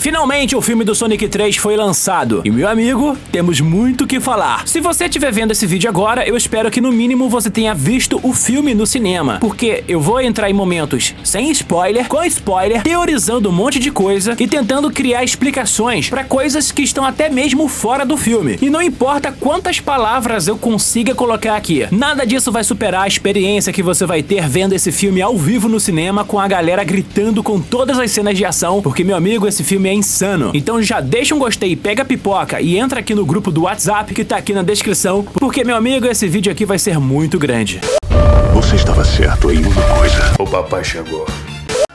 Finalmente o filme do Sonic 3 foi lançado. E meu amigo, temos muito o que falar. Se você estiver vendo esse vídeo agora, eu espero que no mínimo você tenha visto o filme no cinema. Porque eu vou entrar em momentos sem spoiler, com spoiler, teorizando um monte de coisa e tentando criar explicações para coisas que estão até mesmo fora do filme. E não importa quantas palavras eu consiga colocar aqui, nada disso vai superar a experiência que você vai ter vendo esse filme ao vivo no cinema, com a galera gritando com todas as cenas de ação, porque meu amigo, esse filme é insano. Então já deixa um gostei, pega a pipoca e entra aqui no grupo do WhatsApp que tá aqui na descrição, porque meu amigo, esse vídeo aqui vai ser muito grande. Você estava certo em uma coisa. O papai chegou.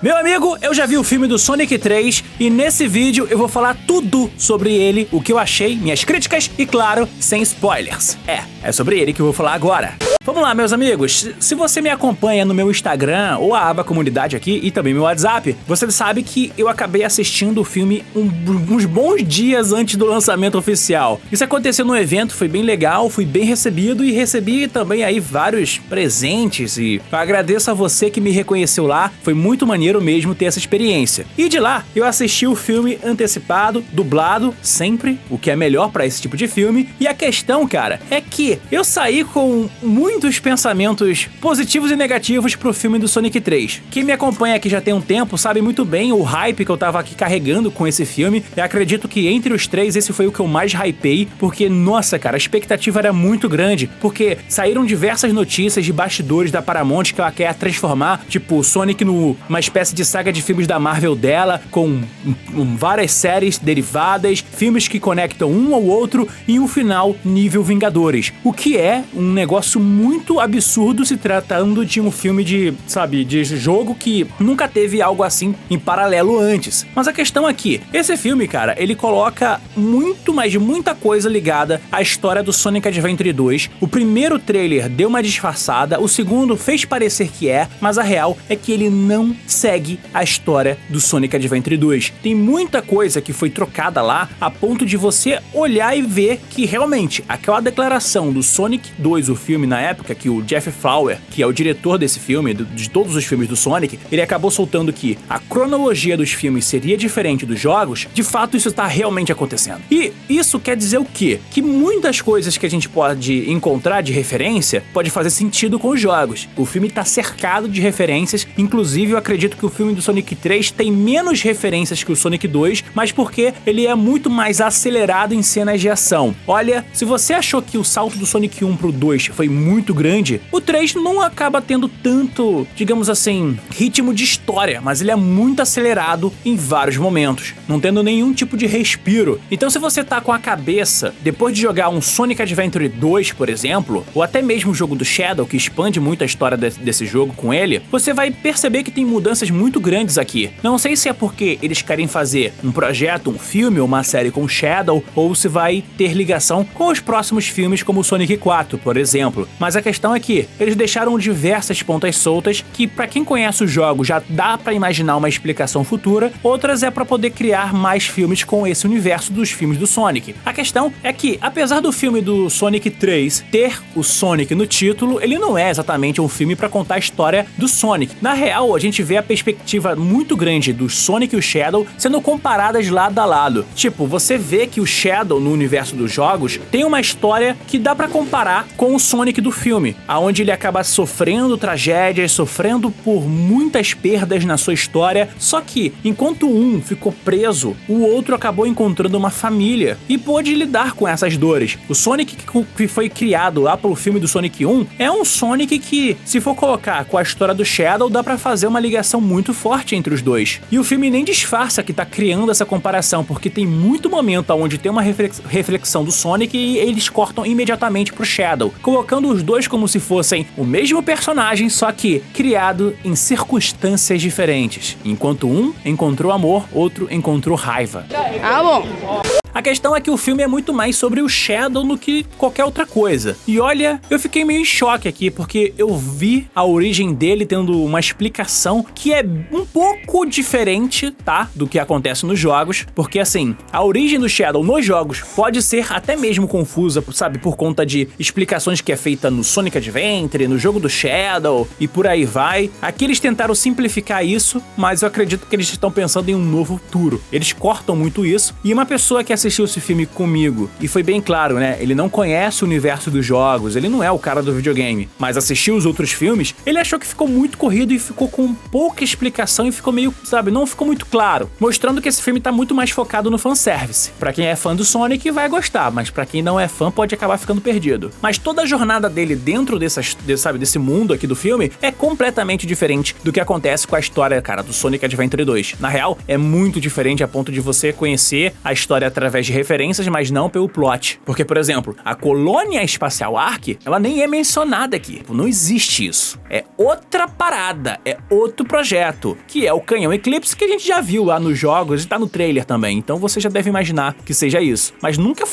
Meu amigo, eu já vi o filme do Sonic 3 e nesse vídeo eu vou falar tudo sobre ele, o que eu achei, minhas críticas e, claro, sem spoilers. É sobre ele que eu vou falar agora. Vamos lá, meus amigos, se você me acompanha no meu Instagram ou a aba comunidade aqui e também meu WhatsApp, você sabe que eu acabei assistindo o filme uns bons dias antes do lançamento oficial. Isso aconteceu num evento, foi bem legal, fui bem recebido e recebi também aí vários presentes e eu agradeço a você que me reconheceu lá, foi muito maneiro mesmo ter essa experiência. E de lá, eu assisti o filme antecipado, dublado, sempre, o que é melhor pra esse tipo de filme, e a questão, cara, é que eu saí com muitos pensamentos positivos e negativos pro filme do Sonic 3. Quem me acompanha aqui já tem um tempo sabe muito bem o hype que eu tava aqui carregando com esse filme. Eu acredito que entre os três esse foi o que eu mais hypei, porque, nossa, cara, a expectativa era muito grande, porque saíram diversas notícias de bastidores da Paramount que ela quer transformar, tipo, o Sonic numa espécie de saga de filmes da Marvel dela, com várias séries derivadas, filmes que conectam um ao outro e um final nível Vingadores, o que é um negócio muito absurdo se tratando de um filme de jogo que nunca teve algo assim em paralelo antes. Mas a questão aqui, esse filme, cara, ele coloca muita coisa ligada à história do Sonic Adventure 2. O primeiro trailer deu uma disfarçada, o segundo fez parecer que mas a real é que ele não segue a história do Sonic Adventure 2. Tem muita coisa que foi trocada lá a ponto de você olhar e ver que realmente aquela declaração do Sonic 2, o filme na época, que o Jeff Flower, que é o diretor desse filme, de todos os filmes do Sonic, ele acabou soltando que a cronologia dos filmes seria diferente dos jogos. De fato, isso está realmente acontecendo. E isso quer dizer o quê? Que muitas coisas que a gente pode encontrar de referência pode fazer sentido com os jogos. O filme está cercado de referências, inclusive eu acredito que o filme do Sonic 3 tem menos referências que o Sonic 2, mas porque ele é muito mais acelerado em cenas de ação. Olha, se você achou que o salto do Sonic 1 pro 2 foi muito grande, o 3 não acaba tendo tanto, digamos assim, ritmo de história, mas ele é muito acelerado em vários momentos, não tendo nenhum tipo de respiro. Então se você tá com a cabeça, depois de jogar um Sonic Adventure 2, por exemplo, ou até mesmo o jogo do Shadow, que expande muito a história desse jogo com ele, você vai perceber que tem mudanças muito grandes aqui. Não sei se é porque eles querem fazer um projeto, um filme ou uma série com Shadow, ou se vai ter ligação com os próximos filmes como o Sonic 4, por exemplo. Mas a questão é que eles deixaram diversas pontas soltas que, pra quem conhece o jogo, já dá pra imaginar uma explicação futura, outras é pra poder criar mais filmes com esse universo dos filmes do Sonic. A questão é que, apesar do filme do Sonic 3 ter o Sonic no título, ele não é exatamente um filme pra contar a história do Sonic. Na real, a gente vê a perspectiva muito grande do Sonic e o Shadow sendo comparadas lado a lado. Tipo, você vê que o Shadow no universo dos jogos tem uma história que dá pra comparar com o Sonic do filme, aonde ele acaba sofrendo tragédias, sofrendo por muitas perdas na sua história, só que enquanto um ficou preso, o outro acabou encontrando uma família e pôde lidar com essas dores. O Sonic que foi criado lá pelo filme do Sonic 1 é um Sonic que, se for colocar com a história do Shadow, dá pra fazer uma ligação muito forte entre os dois. E o filme nem disfarça que tá criando essa comparação, porque tem muito momento onde tem uma reflexão do Sonic e eles cortam imediatamente pro Shadow, colocando os dois como se fossem o mesmo personagem, só que criado em circunstâncias diferentes. Enquanto um encontrou amor, outro encontrou raiva. Ah, bom. A questão é que o filme é muito mais sobre o Shadow do que qualquer outra coisa. E olha, eu fiquei meio em choque aqui, porque eu vi a origem dele tendo uma explicação que é um pouco diferente, tá? Do que acontece nos jogos. Porque assim, a origem do Shadow nos jogos pode ser até mesmo confusa, sabe? Por conta de explicações que é feita no Sonic Adventure, no jogo do Shadow e por aí vai. Aqui eles tentaram simplificar isso, mas eu acredito que eles estão pensando em um novo futuro. Eles cortam muito isso. E uma pessoa que assistiu esse filme comigo, e foi bem claro, né? Ele não conhece o universo dos jogos, ele não é o cara do videogame, mas assistiu os outros filmes, ele achou que ficou muito corrido e ficou com pouca explicação e ficou meio, sabe, não ficou muito claro, mostrando que esse filme tá muito mais focado no fanservice. Pra quem é fã do Sonic vai gostar, mas pra quem não é fã pode acabar ficando perdido. Mas toda a jornada dele dentro desse mundo aqui do filme é completamente diferente do que acontece com a história, cara, do Sonic Adventure 2. Na real, é muito diferente a ponto de você conhecer a história através de referências, mas não pelo plot. Porque, por exemplo, a Colônia Espacial Ark, ela nem é mencionada aqui. Não existe isso. É outra parada, é outro projeto, que é o Canhão Eclipse, que a gente já viu lá nos jogos e tá no trailer também. Então você já deve imaginar que seja isso. Mas nunca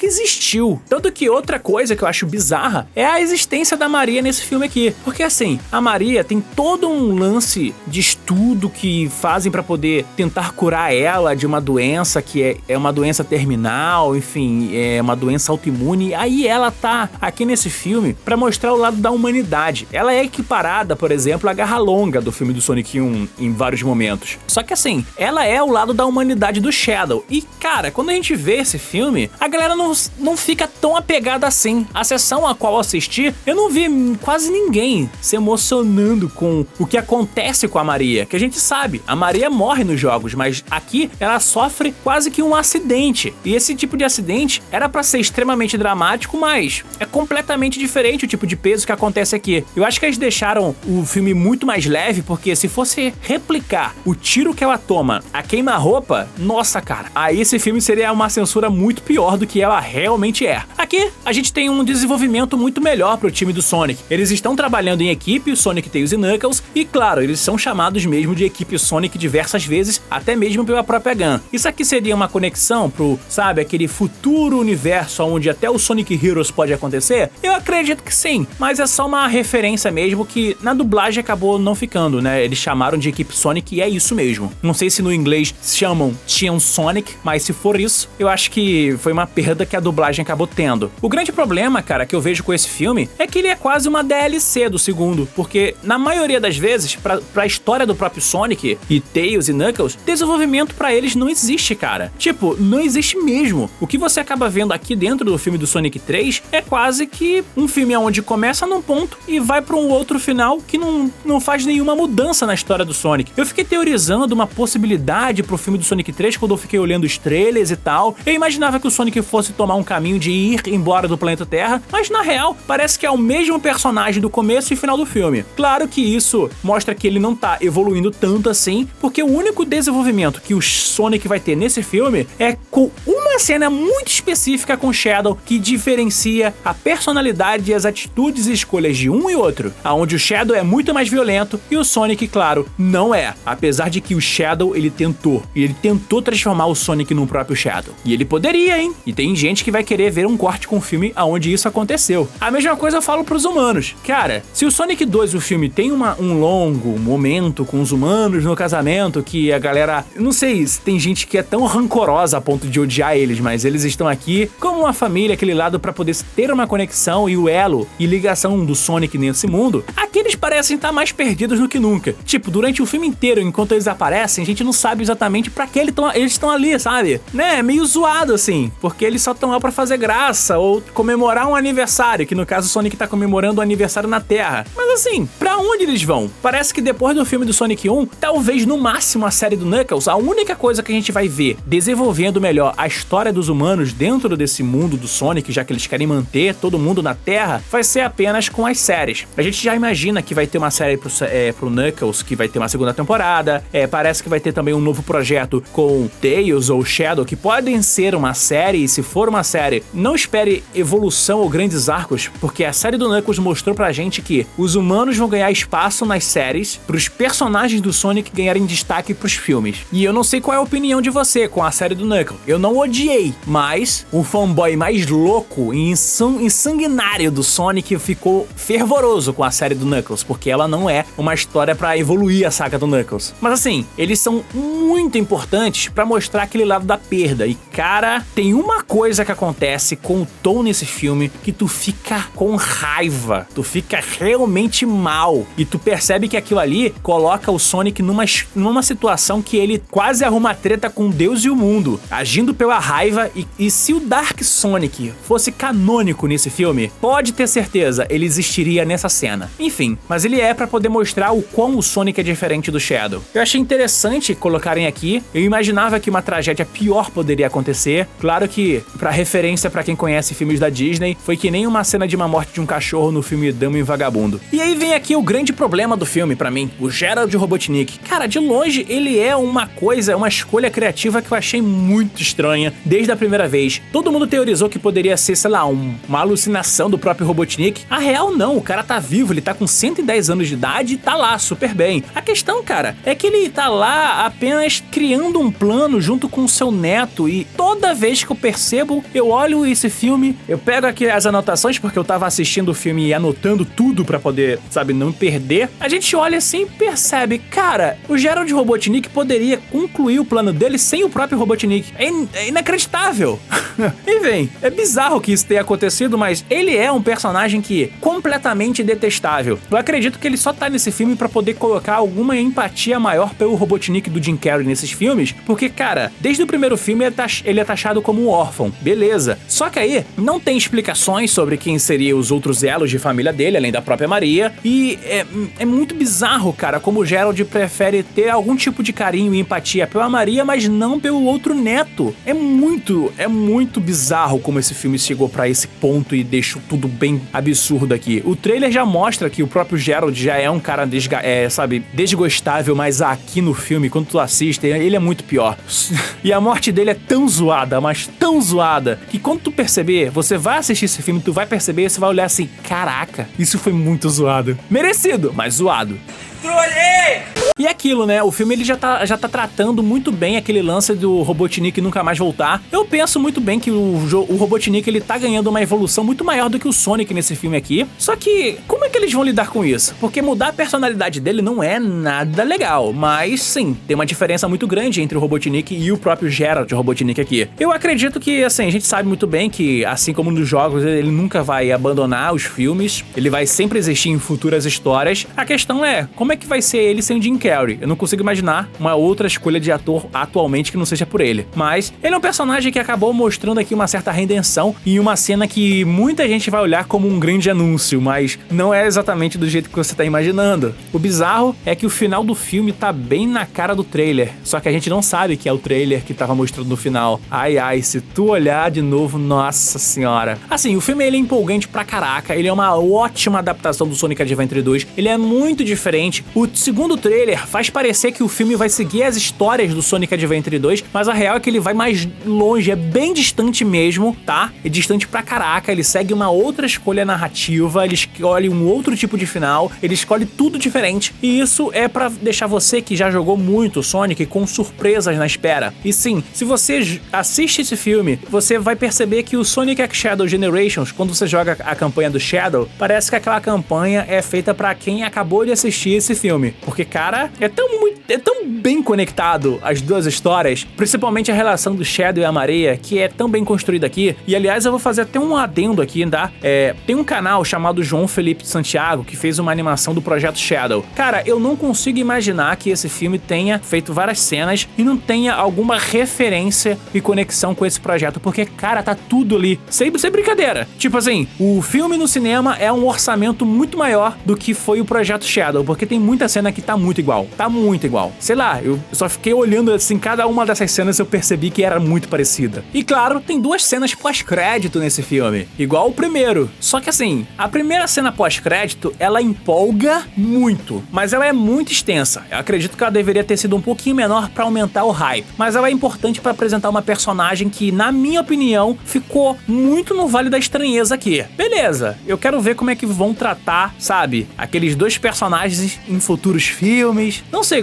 existiu. Tanto que outra coisa que eu acho bizarra é a existência da Maria nesse filme aqui. Porque assim, a Maria tem todo um lance de estudo que fazem pra poder tentar curar ela de uma doença que é uma doença terminal, enfim, é uma doença autoimune. Aí ela tá aqui nesse filme pra mostrar o lado da humanidade. Ela é equiparada, por exemplo, à Garra Longa do filme do Sonic 1 em vários momentos. Só que assim, ela é o lado da humanidade do Shadow. E cara, quando a gente vê esse filme, a galera não fica tão apegada assim. A sessão a qual eu assisti, eu não vi quase ninguém se emocionando com o que acontece com a Maria. Que a gente sabe, a Maria morre nos jogos, mas aqui ela sofre quase que um acidente. E esse tipo de acidente era pra ser extremamente dramático, mas é completamente diferente o tipo de peso que acontece aqui. Eu acho que eles deixaram o filme muito mais leve, porque se fosse replicar o tiro que ela toma a queima-roupa, nossa cara, aí esse filme seria uma censura muito pior do que ela realmente é. Aqui a gente tem um desenvolvimento muito melhor pro time do Sonic. Eles estão trabalhando em equipe, Sonic, Tails e Knuckles, e claro, eles são chamados mesmo de equipe Sonic diversas vezes, até mesmo pela própria Gun. Isso aqui seria uma conexão pro, sabe, aquele futuro universo onde até o Sonic Heroes pode acontecer? Eu acredito que sim, mas é só uma referência mesmo que na dublagem acabou não ficando, né? Eles chamaram de equipe Sonic e é isso mesmo. Não sei se no inglês chamam Team Sonic, mas se for isso, eu acho que foi uma perda que a dublagem acabou tendo. O grande problema, cara, que eu vejo com esse filme é que ele é quase uma DLC do segundo, porque na maioria das vezes, pra história do próprio Sonic e Tails e Knuckles, desenvolvimento pra eles não existe, cara. Tipo, não existe mesmo. O que você acaba vendo aqui dentro do filme do Sonic 3 é quase que um filme onde começa num ponto e vai pra um outro final que não faz nenhuma mudança na história do Sonic. Eu fiquei teorizando uma possibilidade pro filme do Sonic 3 quando eu fiquei olhando os trailers e tal. Eu imaginava que o Sonic fosse tomar um caminho de ir embora do planeta Terra, mas na real parece que é o mesmo personagem do começo e final do filme. Claro que isso mostra que ele não tá evoluindo tanto assim, porque o único desenvolvimento que o Sonic vai ter nesse filme é com uma cena muito específica com Shadow que diferencia a personalidade e as atitudes e escolhas de um e outro, aonde o Shadow é muito mais violento e o Sonic, claro, não é. Apesar de que o Shadow, ele tentou transformar o Sonic num próprio Shadow. E ele poderia, hein? E tem gente que vai querer ver um corte com o filme aonde isso aconteceu. A mesma coisa eu falo pros humanos. Cara, se o Sonic 2, o filme, tem um longo momento com os humanos no casamento, que a galera, não sei se tem gente que é tão rancorosa a ponto de odiar eles, mas eles estão aqui como uma família, aquele lado pra poder ter uma conexão e o elo e ligação do Sonic nesse mundo. Aqui eles parecem estar mais perdidos do que nunca. Tipo, durante o filme inteiro, enquanto eles aparecem, a gente não sabe exatamente pra que eles estão ali, sabe? Né? É meio zoado assim, porque eles só estão lá pra fazer graça ou comemorar um aniversário, que no caso o Sonic tá comemorando o aniversário na Terra. Mas assim, pra onde eles vão? Parece que depois do filme do Sonic 1, talvez no máximo a série do Knuckles, a única coisa que a gente vai ver desenvolvendo melhor a história dos humanos dentro desse mundo do Sonic, já que eles querem manter todo mundo na Terra, vai ser apenas com as séries. A gente já imagina que vai ter uma série pro Knuckles, que vai ter uma segunda temporada, parece que vai ter também um novo projeto com Tails ou Shadow, que podem ser uma série, e se for uma série, não espere evolução ou grandes arcos, porque a série do Knuckles mostrou pra gente que os humanos vão ganhar espaço nas séries pros personagens do Sonic ganharem destaque pros filmes. E eu não sei qual é a opinião de você com a série do Knuckles. eu não odiei, mas o fanboy mais louco e insanguinário do Sonic ficou fervoroso com a série do Knuckles, porque ela não é uma história pra evoluir a saga do Knuckles. Mas assim, eles são muito importantes pra mostrar aquele lado da perda. E cara, tem uma coisa que acontece com o Tom nesse filme que tu fica com raiva, tu fica realmente mal, e tu percebe que aquilo ali coloca o Sonic numa situação que ele quase arruma treta com Deus e o mundo, agindo pela raiva. E se o Dark Sonic fosse canônico nesse filme, pode ter certeza, ele existiria nessa cena. Enfim, mas ele é pra poder mostrar o quão o Sonic é diferente do Shadow. Eu achei interessante colocarem aqui, eu imaginava que uma tragédia pior poderia acontecer. Claro que, pra referência pra quem conhece filmes da Disney, foi que nem uma cena de uma morte de um cachorro no filme Dama e Vagabundo. E aí vem aqui o grande problema do filme pra mim, o Gerald Robotnik. Cara, de longe ele é uma escolha criativa que eu achei muito estranha desde a primeira vez. Todo mundo teorizou que poderia ser, sei lá, uma alucinação do próprio Robotnik. A real não, o cara tá vivo, ele tá com 110 anos de idade e tá lá super bem. A questão, cara, é que ele tá lá apenas criando um plano junto com o seu neto, e toda vez que eu percebo, eu olho esse filme, eu pego aqui as anotações, porque eu tava assistindo o filme e anotando tudo pra poder, sabe, não perder. A gente olha assim e percebe, cara, o Gerald Robotnik poderia concluir o plano dele sem o próprio Robotnik. É inacreditável. E vem, é bizarro que isso tenha acontecido, mas ele é um personagem que é completamente detestável. Eu acredito que ele só tá nesse filme pra poder colocar alguma empatia maior pelo Robotnik do Jim Carrey nesses filmes, porque, cara, desde o primeiro filme ele é taxado como um órfão, beleza. Só que aí não tem explicações sobre quem seriam os outros elos de família dele, além da própria Maria, e é muito bizarro, cara, como o Gerald prefere ter algum tipo de carinho e empatia pela Maria, mas não pelo outro neto. É muito bizarro como esse filme chegou pra esse ponto e deixou tudo bem absurdo aqui. O trailer já mostra que o próprio Gerald já é um cara desgostável, mas aqui no filme, quando tu assiste, ele é muito pior. E a morte dele é tão zoada, mas tão zoada, que quando tu perceber, você vai assistir esse filme, tu vai perceber, você vai olhar assim, caraca, isso foi muito zoado. Merecido, mas zoado. Trolei! E aquilo, né? O filme ele já tá tratando muito bem aquele lance do Robotnik nunca mais voltar. Eu penso muito bem que o Robotnik ele tá ganhando uma evolução muito maior do que o Sonic nesse filme aqui. Só que, como é que eles vão lidar com isso? Porque mudar a personalidade dele não é nada legal. Mas sim, tem uma diferença muito grande entre o Robotnik e o próprio Gerald Robotnik aqui. Eu acredito que, assim, a gente sabe muito bem que, assim como nos jogos, ele nunca vai abandonar os filmes. Ele vai sempre existir em futuras histórias. A questão é, como é que vai ser ele sem o Jim Carrey? Eu não consigo imaginar uma outra escolha de ator atualmente que não seja por ele. Mas ele é um personagem que acabou mostrando aqui uma certa redenção em uma cena que muita gente vai olhar como um grande anúncio, mas não é exatamente do jeito que você tá imaginando. O bizarro é que o final do filme tá bem na cara do trailer, só que a gente não sabe que é o trailer que tava mostrando no final. Ai, se tu olhar de novo, nossa senhora. Assim, o filme ele é empolgante pra caraca, ele é uma ótima adaptação do Sonic Adventure 2, ele é muito diferente. O segundo trailer faz parecer que o filme vai seguir as histórias do Sonic Adventure 2, mas a real é que ele vai mais longe, é bem distante mesmo, tá? É distante pra caraca, ele segue uma outra escolha narrativa, ele escolhe um outro tipo de final, ele escolhe tudo diferente. E isso é pra deixar você que já jogou muito Sonic com surpresas na espera. E sim, se você assiste esse filme, você vai perceber que o Sonic X Shadow Generations, quando você joga a campanha do Shadow, parece que aquela campanha é feita pra quem acabou de assistir esse filme. Porque, cara, é tão bem conectado as duas histórias, principalmente a relação do Shadow e a Maria, que é tão bem construída aqui. E, aliás, eu vou fazer até um adendo aqui, tá? Tem um canal chamado João Felipe Santiago, que fez uma animação do Projeto Shadow. Cara, eu não consigo imaginar que esse filme tenha feito várias cenas e não tenha alguma referência e conexão com esse projeto, porque, cara, tá tudo ali. Sem brincadeira. Tipo assim, o filme no cinema é um orçamento muito maior do que foi o Projeto Shadow, porque tem muita cena que tá muito igual. Tá muito igual. Sei lá, eu só fiquei olhando assim, cada uma dessas cenas eu percebi que era muito parecida. E claro, tem duas cenas pós-crédito nesse filme, igual o primeiro. Só que assim, a primeira cena pós-crédito, ela empolga muito, mas ela é muito extensa. Eu acredito que ela deveria ter sido um pouquinho menor pra aumentar o hype, mas ela é importante pra apresentar uma personagem que, na minha opinião, ficou muito no Vale da Estranheza aqui. Beleza, eu quero ver como é que vão tratar, sabe, aqueles dois personagens em futuros filmes. Não sei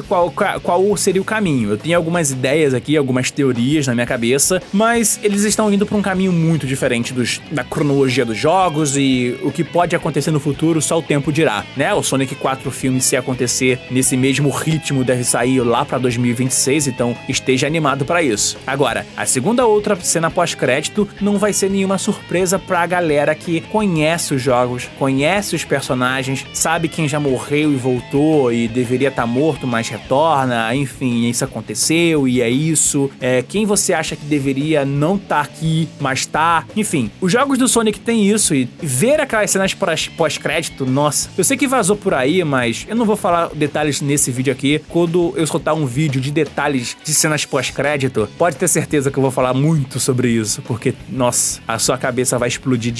qual seria o caminho. Eu tenho algumas ideias aqui, algumas teorias na minha cabeça, mas eles estão indo pra um caminho muito diferente da cronologia dos jogos e o que pode acontecer no futuro só o tempo dirá, né? O Sonic 4 filme, se acontecer nesse mesmo ritmo, deve sair lá pra 2026, então esteja animado pra isso. Agora, a segunda outra cena pós-crédito não vai ser nenhuma surpresa pra galera que conhece os jogos, conhece os personagens, sabe quem já morreu e voltou e deveria estar morto, mas retorna, enfim, isso aconteceu e é isso. Quem você acha que deveria não estar aqui, mas tá? Enfim, os jogos do Sonic tem isso e ver aquelas cenas pós-crédito, nossa, eu sei que vazou por aí, mas eu não vou falar detalhes nesse vídeo aqui. Quando eu soltar um vídeo de detalhes de cenas pós-crédito, pode ter certeza que eu vou falar muito sobre isso, porque, nossa, a sua cabeça vai explodir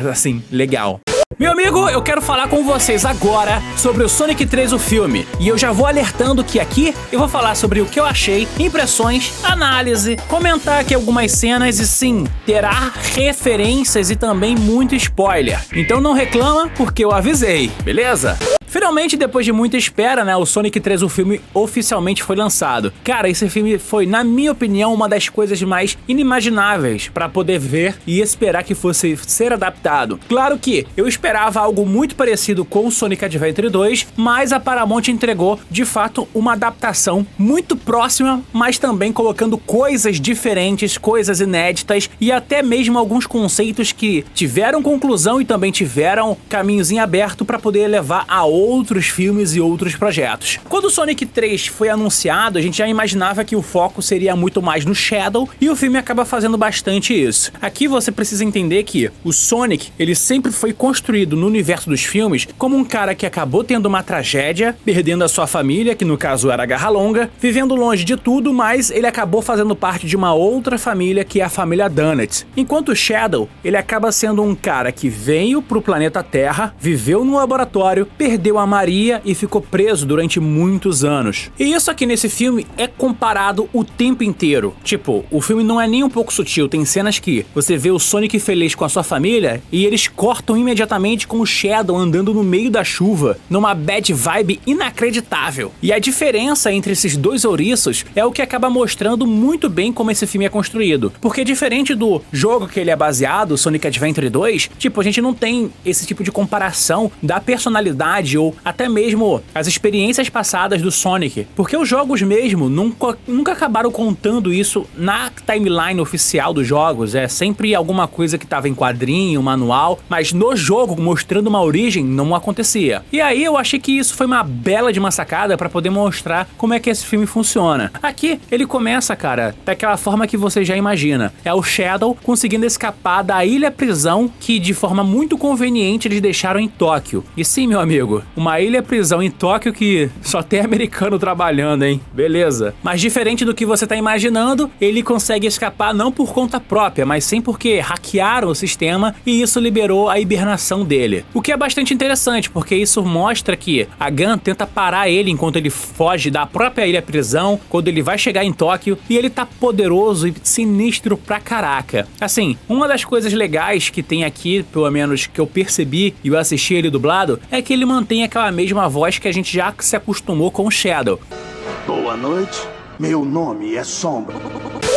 assim, legal. Meu amigo, eu quero falar com vocês agora sobre o Sonic 3, o filme. E eu já vou alertando que aqui eu vou falar sobre o que eu achei, impressões, análise, comentar aqui algumas cenas e sim, terá referências e também muito spoiler. Então não reclama porque eu avisei, beleza? Finalmente, depois de muita espera, né, o Sonic 3, o filme, oficialmente foi lançado. Cara, esse filme foi, na minha opinião, uma das coisas mais inimagináveis pra poder ver e esperar que fosse ser adaptado. Claro que eu esperava algo muito parecido com o Sonic Adventure 2, mas a Paramount entregou, de fato, uma adaptação muito próxima, mas também colocando coisas diferentes, coisas inéditas e até mesmo alguns conceitos que tiveram conclusão e também tiveram caminhos em aberto pra poder levar a outros filmes e outros projetos. Quando o Sonic 3 foi anunciado, a gente já imaginava que o foco seria muito mais no Shadow e o filme acaba fazendo bastante isso. Aqui você precisa entender que o Sonic, ele sempre foi construído no universo dos filmes como um cara que acabou tendo uma tragédia, perdendo a sua família, que no caso era a Garra Longa, vivendo longe de tudo, mas ele acabou fazendo parte de uma outra família, que é a família Donut. Enquanto o Shadow, ele acaba sendo um cara que veio pro planeta Terra, viveu no laboratório, perdeu a Maria e ficou preso durante muitos anos. E isso aqui nesse filme é comparado o tempo inteiro. Tipo, o filme não é nem um pouco sutil, tem cenas que você vê o Sonic feliz com a sua família e eles cortam imediatamente com o Shadow andando no meio da chuva, numa bad vibe inacreditável. E a diferença entre esses dois ouriços é o que acaba mostrando muito bem como esse filme é construído. Porque diferente do jogo que ele é baseado, Sonic Adventure 2, tipo, a gente não tem esse tipo de comparação da personalidade ou até mesmo as experiências passadas do Sonic, porque os jogos mesmo nunca acabaram contando isso na timeline oficial dos jogos, é sempre alguma coisa que estava em quadrinho, manual, mas no jogo, mostrando uma origem, não acontecia. E aí eu achei que isso foi uma bela de uma sacada para poder mostrar como é que esse filme funciona. Aqui, ele começa, cara, daquela forma que você já imagina, é o Shadow conseguindo escapar da ilha-prisão que de forma muito conveniente eles deixaram em Tóquio. E sim, meu amigo, uma ilha-prisão em Tóquio que só tem americano trabalhando, hein? Beleza. Mas diferente do que você tá imaginando, ele consegue escapar não por conta própria, mas sim porque hackearam o sistema e isso liberou a hibernação dele. O que é bastante interessante, porque isso mostra que a Gun tenta parar ele enquanto ele foge da própria ilha-prisão, quando ele vai chegar em Tóquio, e ele tá poderoso e sinistro pra caraca. Assim, uma das coisas legais que tem aqui, pelo menos que eu percebi e eu assisti ele dublado, é que ele mantém aquela mesma voz que a gente já se acostumou com o Shadow. Boa noite, meu nome é Sombra.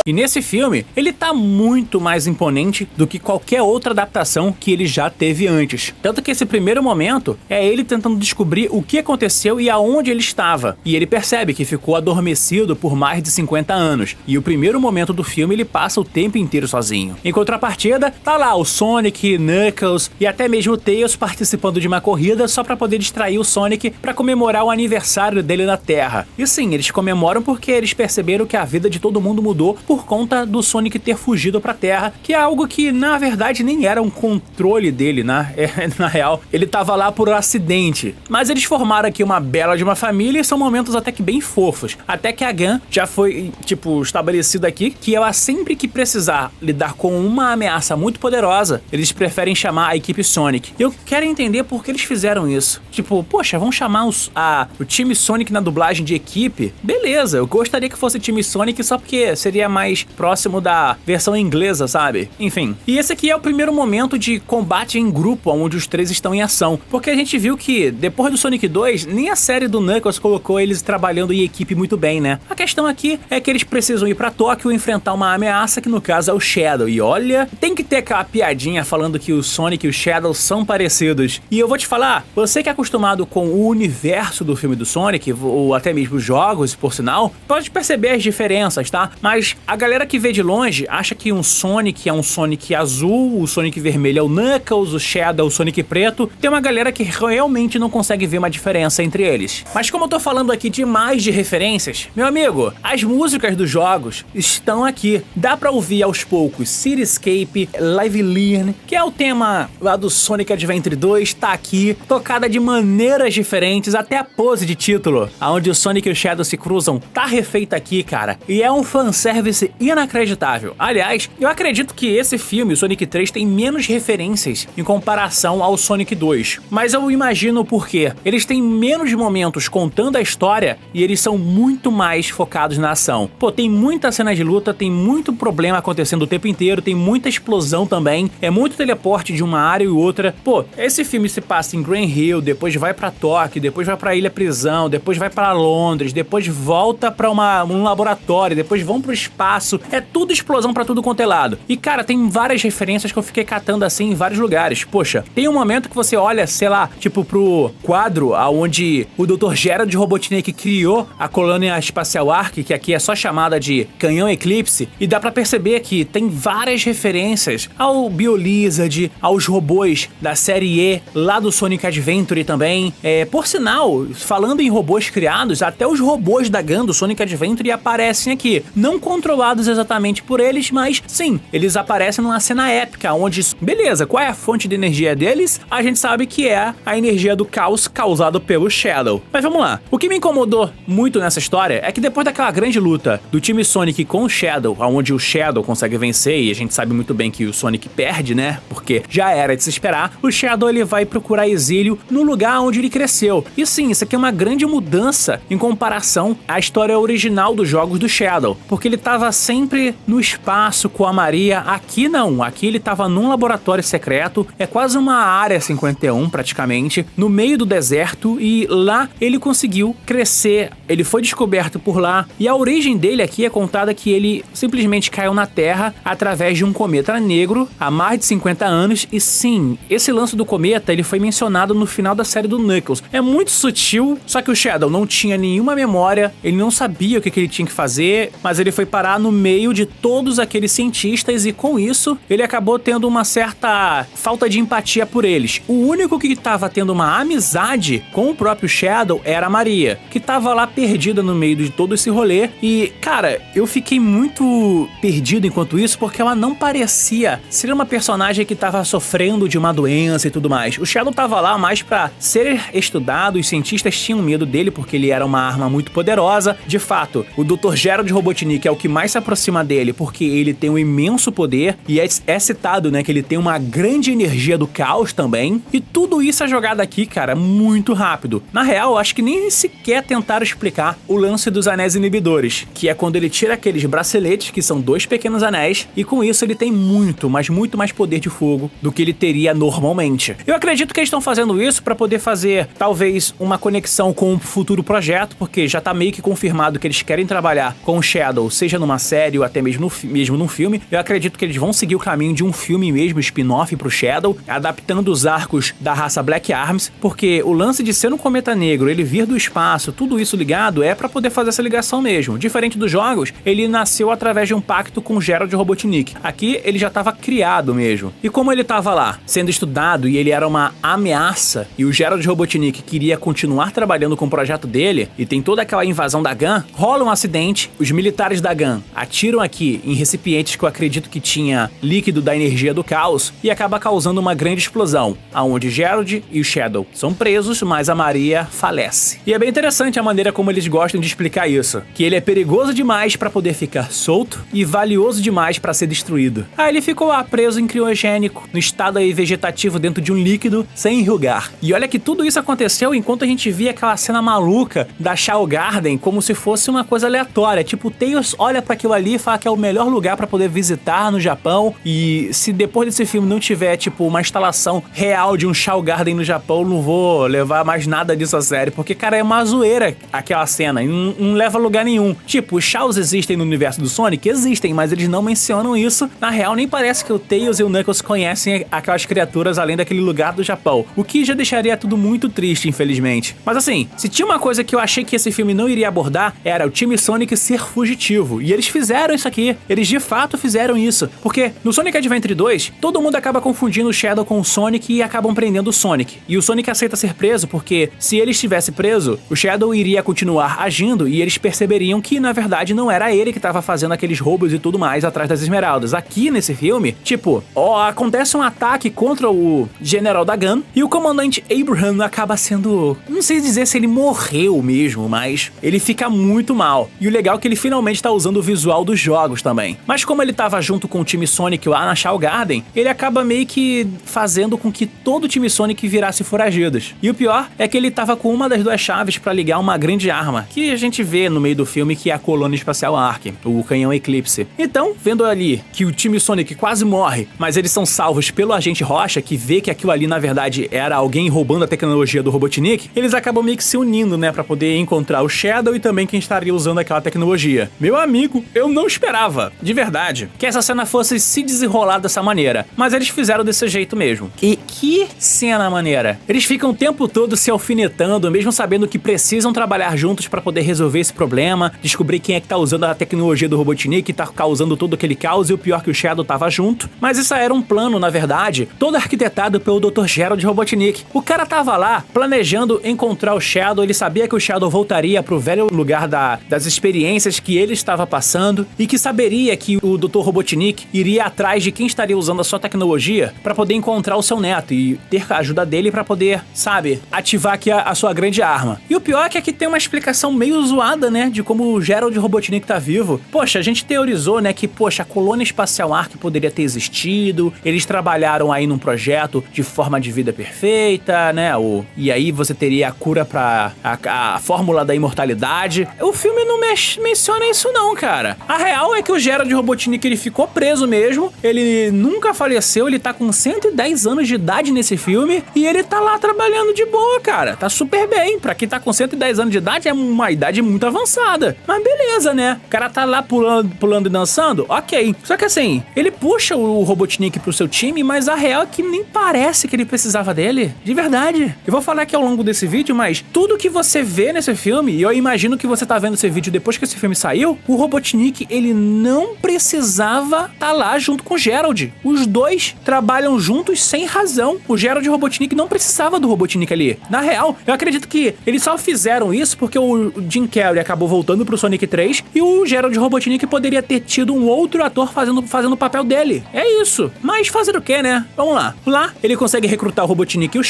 E nesse filme, ele tá muito mais imponente do que qualquer outra adaptação que ele já teve antes. Tanto que esse primeiro momento é ele tentando descobrir o que aconteceu e aonde ele estava. E ele percebe que ficou adormecido por mais de 50 anos. E o primeiro momento do filme ele passa o tempo inteiro sozinho. Em contrapartida, tá lá o Sonic, Knuckles e até mesmo o Tails participando de uma corrida só pra poder distrair o Sonic pra comemorar o aniversário dele na Terra. E sim, eles comemoram porque eles perceberam que a vida de todo mundo mudou por conta do Sonic ter fugido pra Terra, que é algo que na verdade nem era um controle dele, né? Na real, ele tava lá por acidente. Mas eles formaram aqui uma bela de uma família e são momentos até que bem fofos. Até que a Gun já foi, tipo, estabelecido aqui que ela sempre que precisar lidar com uma ameaça muito poderosa, eles preferem chamar a equipe Sonic. Eu quero entender por que eles fizeram isso. Tipo, poxa, vamos chamar o time Sonic na dublagem de equipe? Beleza, eu gostaria que fosse time Sonic só porque seria mais próximo da versão inglesa, sabe? Enfim. E esse aqui é o primeiro momento de combate em grupo, onde os três estão em ação. Porque a gente viu que, depois do Sonic 2, nem a série do Knuckles colocou eles trabalhando em equipe muito bem, né? A questão aqui é que eles precisam ir pra Tóquio e enfrentar uma ameaça, que no caso é o Shadow. E olha, tem que ter aquela piadinha falando que o Sonic e o Shadow são parecidos. E eu vou te falar, você que é acostumado com o universo do filme do Sonic, ou até mesmo os jogos, por sinal, pode perceber as diferenças, tá? Mas a galera que vê de longe acha que um Sonic é um Sonic azul, o Sonic vermelho é o Knuckles, o Shadow é o Sonic preto. Tem uma galera que realmente não consegue ver uma diferença entre eles. Mas como eu tô falando aqui demais de referências, meu amigo, as músicas dos jogos estão aqui. Dá pra ouvir aos poucos Cityscape, Live Learn, que é o tema lá do Sonic Adventure 2, tá aqui, tocada de maneiras diferentes, até a pose de título, onde o Sonic e o Shadow se cruzam, tá refeita aqui, cara. E é um fanservice inacreditável. Aliás, eu acredito que esse filme, o Sonic 3, tem menos referências em comparação ao Sonic 2. Mas eu imagino o porquê. Eles têm menos momentos contando a história e eles são muito mais focados na ação. Pô, tem muita cena de luta, tem muito problema acontecendo o tempo inteiro, tem muita explosão também, é muito teleporte de uma área e outra. Pô, esse filme se passa em Green Hill, depois vai pra Tóquio, depois vai pra Ilha Prisão, depois vai pra Londres, depois volta pra um laboratório, depois vão pro espaço. É tudo explosão pra tudo quanto é lado. E cara, tem várias referências que eu fiquei catando assim em vários lugares. Poxa, tem um momento que você olha, sei lá, tipo pro quadro onde o Dr. Gerald Robotnik criou a colônia espacial Ark, que aqui é só chamada de Canhão Eclipse, e dá pra perceber que tem várias referências ao BioLizard, aos robôs da série E, lá do Sonic Adventure também. Por sinal, falando em robôs criados, até os robôs da GAN do Sonic Adventure aparecem aqui. Não controlados exatamente por eles, mas sim, eles aparecem numa cena épica, onde, beleza, qual é a fonte de energia deles? A gente sabe que é a energia do caos causado pelo Shadow. Mas vamos lá. O que me incomodou muito nessa história é que depois daquela grande luta do time Sonic com o Shadow, onde o Shadow consegue vencer, e a gente sabe muito bem que o Sonic perde, né? Porque já era de se esperar, o Shadow ele vai procurar exílio no lugar onde ele cresceu. E sim, isso aqui é uma grande mudança em comparação à história original dos jogos do Shadow, porque ele tava sempre no espaço com a Maria. Aqui não, aqui ele tava num laboratório secreto, é quase uma área 51 praticamente, no meio do deserto, e lá ele conseguiu crescer, ele foi descoberto por lá, e a origem dele aqui é contada que ele simplesmente caiu na Terra através de um cometa negro há mais de 50 anos, e sim, esse lance do cometa ele foi mencionado no final da série do Knuckles. É muito sutil, só que o Shadow não tinha nenhuma memória, ele não sabia o que ele tinha que fazer, mas ele foi parar no meio de todos aqueles cientistas e com isso ele acabou tendo uma certa falta de empatia por eles. O único que estava tendo uma amizade com o próprio Shadow era a Maria, que estava lá perdida no meio de todo esse rolê. E, cara, eu fiquei muito perdido enquanto isso, porque ela não parecia ser uma personagem que estava sofrendo de uma doença e tudo mais. O Shadow estava lá mais para ser estudado, os cientistas tinham medo dele porque ele era uma arma muito poderosa. De fato, o Dr. Gerald Robotnik é o que mais se aproxima dele, porque ele tem um imenso poder, e é citado, né, que ele tem uma grande energia do caos também. E tudo isso é jogado aqui, cara, muito rápido. Na real, eu acho que nem sequer tentaram explicar o lance dos anéis inibidores, que é quando ele tira aqueles braceletes, que são 2 pequenos anéis, e com isso ele tem muito, mas muito mais poder de fogo do que ele teria normalmente. Eu acredito que eles estão fazendo isso para poder fazer, talvez, uma conexão com um futuro projeto, porque já tá meio que confirmado que eles querem trabalhar com o Shadow, seja numa série ou até mesmo num filme. Eu acredito que eles vão seguir o caminho de um filme mesmo, spin-off pro Shadow, adaptando os arcos da raça Black Arms, porque o lance de ser um cometa negro, ele vir do espaço, tudo isso ligado, é pra poder fazer essa ligação mesmo. Diferente dos jogos, ele nasceu através de um pacto com o Gerald Robotnik. Aqui, ele já tava criado mesmo. E como ele tava lá, sendo estudado, e ele era uma ameaça, e o Gerald Robotnik queria continuar trabalhando com o projeto dele, e tem toda aquela invasão da GAN, rola um acidente, os militares da GAN atiram aqui em recipientes que eu acredito que tinha líquido da energia do caos, e acaba causando uma grande explosão, aonde Gerald e o Shadow são presos, mas a Maria falece. E é bem interessante a maneira como eles gostam de explicar isso, que ele é perigoso demais para poder ficar solto e valioso demais para ser destruído. Aí ele ficou lá preso em criogênico, no estado aí vegetativo dentro de um líquido, sem enrugar. E olha que tudo isso aconteceu enquanto a gente via aquela cena maluca da Shao Garden como se fosse uma coisa aleatória, tipo, o Tails olha pra aquilo ali e falar que é o melhor lugar pra poder visitar no Japão. E se depois desse filme não tiver, tipo, uma instalação real de um Shao Garden no Japão, não vou levar mais nada disso a sério. Porque, cara, é uma zoeira aquela cena. E não leva a lugar nenhum. Tipo, os Shaos existem no universo do Sonic? Existem, mas eles não mencionam isso. Na real, nem parece que o Tails e o Knuckles conhecem aquelas criaturas além daquele lugar do Japão. O que já deixaria tudo muito triste, infelizmente. Mas assim, se tinha uma coisa que eu achei que esse filme não iria abordar, era o time Sonic ser fugitivo. E eles fizeram isso aqui. Eles de fato fizeram isso. Porque no Sonic Adventure 2, todo mundo acaba confundindo o Shadow com o Sonic e acabam prendendo o Sonic. E o Sonic aceita ser preso porque, se ele estivesse preso, o Shadow iria continuar agindo e eles perceberiam que, na verdade, não era ele que estava fazendo aqueles roubos e tudo mais atrás das esmeraldas. Aqui, nesse filme, tipo, acontece um ataque contra o general da Gun e o comandante Abraham acaba sendo... Não sei dizer se ele morreu mesmo, mas ele fica muito mal. E o legal é que ele finalmente tá usando o visual dos jogos também. Mas como ele tava junto com o time Sonic lá na Shao Garden, ele acaba meio que fazendo com que todo o time Sonic virasse foragidos. E o pior é que ele tava com uma das duas chaves pra ligar uma grande arma, que a gente vê no meio do filme, que é a Colônia Espacial Ark, o canhão Eclipse. Então, vendo ali que o time Sonic quase morre, mas eles são salvos pelo agente Rocha, que vê que aquilo ali na verdade era alguém roubando a tecnologia do Robotnik, eles acabam meio que se unindo, né, pra poder encontrar o Shadow e também quem estaria usando aquela tecnologia. Meu amigo, eu não esperava, de verdade, que essa cena fosse se desenrolar dessa maneira, mas eles fizeram desse jeito mesmo. E que cena maneira! Eles ficam o tempo todo se alfinetando, mesmo sabendo que precisam trabalhar juntos pra poder resolver esse problema, descobrir quem é que tá usando a tecnologia do Robotnik e tá causando todo aquele caos, e o pior que o Shadow tava junto. Mas isso era um plano, na verdade, todo arquitetado pelo Dr. Gerald Robotnik. O cara tava lá, planejando encontrar o Shadow, ele sabia que o Shadow voltaria pro velho lugar das experiências que ele estava passando, e que saberia que o Dr. Robotnik iria atrás de quem estaria usando a sua tecnologia pra poder encontrar o seu neto e ter a ajuda dele pra poder, sabe, ativar aqui a sua grande arma. E o pior é que aqui tem uma explicação meio zoada, né, de como o Gerald Robotnik tá vivo. Poxa, a gente teorizou, né, que, poxa, a Colônia Espacial Ark poderia ter existido, eles trabalharam aí num projeto de forma de vida perfeita, né, e aí você teria a cura pra a fórmula da imortalidade. O filme não menciona isso não, cara. A real é que o Gerald Robotnik, ele ficou preso mesmo, ele nunca faleceu, ele tá com 110 anos de idade nesse filme, e ele tá lá trabalhando de boa, cara. Tá super bem, pra quem tá com 110 anos de idade é uma idade muito avançada. Mas beleza, né? O cara tá lá pulando e dançando, ok. Só que assim, ele puxa o Robotnik pro seu time, mas a real é que nem parece que ele precisava dele. De verdade. Eu vou falar aqui ao longo desse vídeo, mas tudo que você vê nesse filme, e eu imagino que você tá vendo esse vídeo depois que esse filme saiu, o Robotnik, ele não precisava tá lá junto com o Gerald. Os dois trabalham juntos sem razão. O Gerald e o Robotnik não precisava do Robotnik ali. Na real, eu acredito que eles só fizeram isso porque o Jim Carrey acabou voltando pro Sonic 3 e o Gerald Robotnik poderia ter tido um outro ator fazendo o papel dele. É isso. Mas fazer o quê, né? Vamos lá. Lá, ele consegue recrutar o Robotnik e o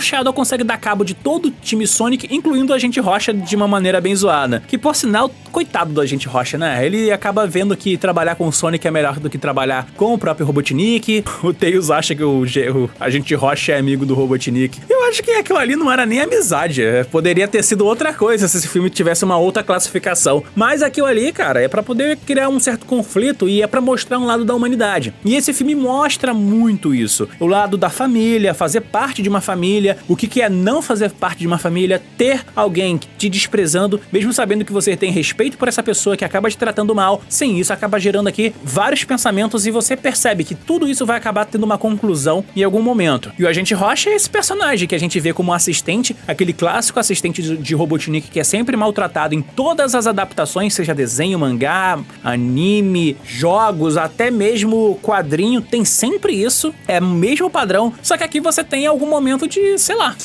Shadow consegue dar cabo de todo o time Sonic, incluindo o Agente Rocha de uma maneira bem zoada. Que, por sinal, coitado do Agente Rocha, né? Ele acaba vendo que trabalhar com o Sonic é melhor do que trabalhar com o próprio Robotnik. O Tails acha que o Agente Rocha é amigo do Robotnik. Eu acho que aquilo ali não era nem amizade. Poderia ter sido outra coisa se esse filme tivesse uma outra classificação. Mas aquilo ali, cara, é pra poder criar um certo conflito e é pra mostrar um lado da humanidade. E esse filme mostra muito isso. O lado da família, fazer parte de uma família, o que é não fazer parte de uma família, ter alguém te desprezando, mesmo sabendo que você tem respeito por essa pessoa que acaba te tratando mal. Sem isso, acaba gerando aqui vários pensamentos e você percebe que tudo isso vai acabar tendo uma conclusão em algum momento. E o Agente Rocha é esse personagem que a gente vê como assistente, aquele clássico assistente de Robotnik que é sempre maltratado em todas as adaptações, seja desenho, mangá, anime, jogos, até mesmo quadrinho, tem sempre isso, é o mesmo padrão, só que aqui você tem algum momento de, sei lá,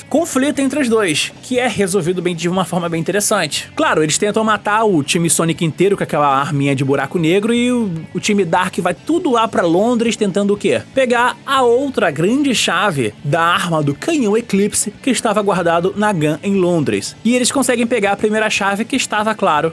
conflito entre os dois, que é resolvido bem de uma forma bem interessante. Claro, eles tentam matar o time Sonic inteiro com aquela arminha de buraco negro e o time Dark vai tudo lá pra Londres tentando o quê? Pegar a outra grande chave da arma do canhão Eclipse que estava guardado na Gun em Londres. E eles conseguem pegar a primeira chave que estava, claro,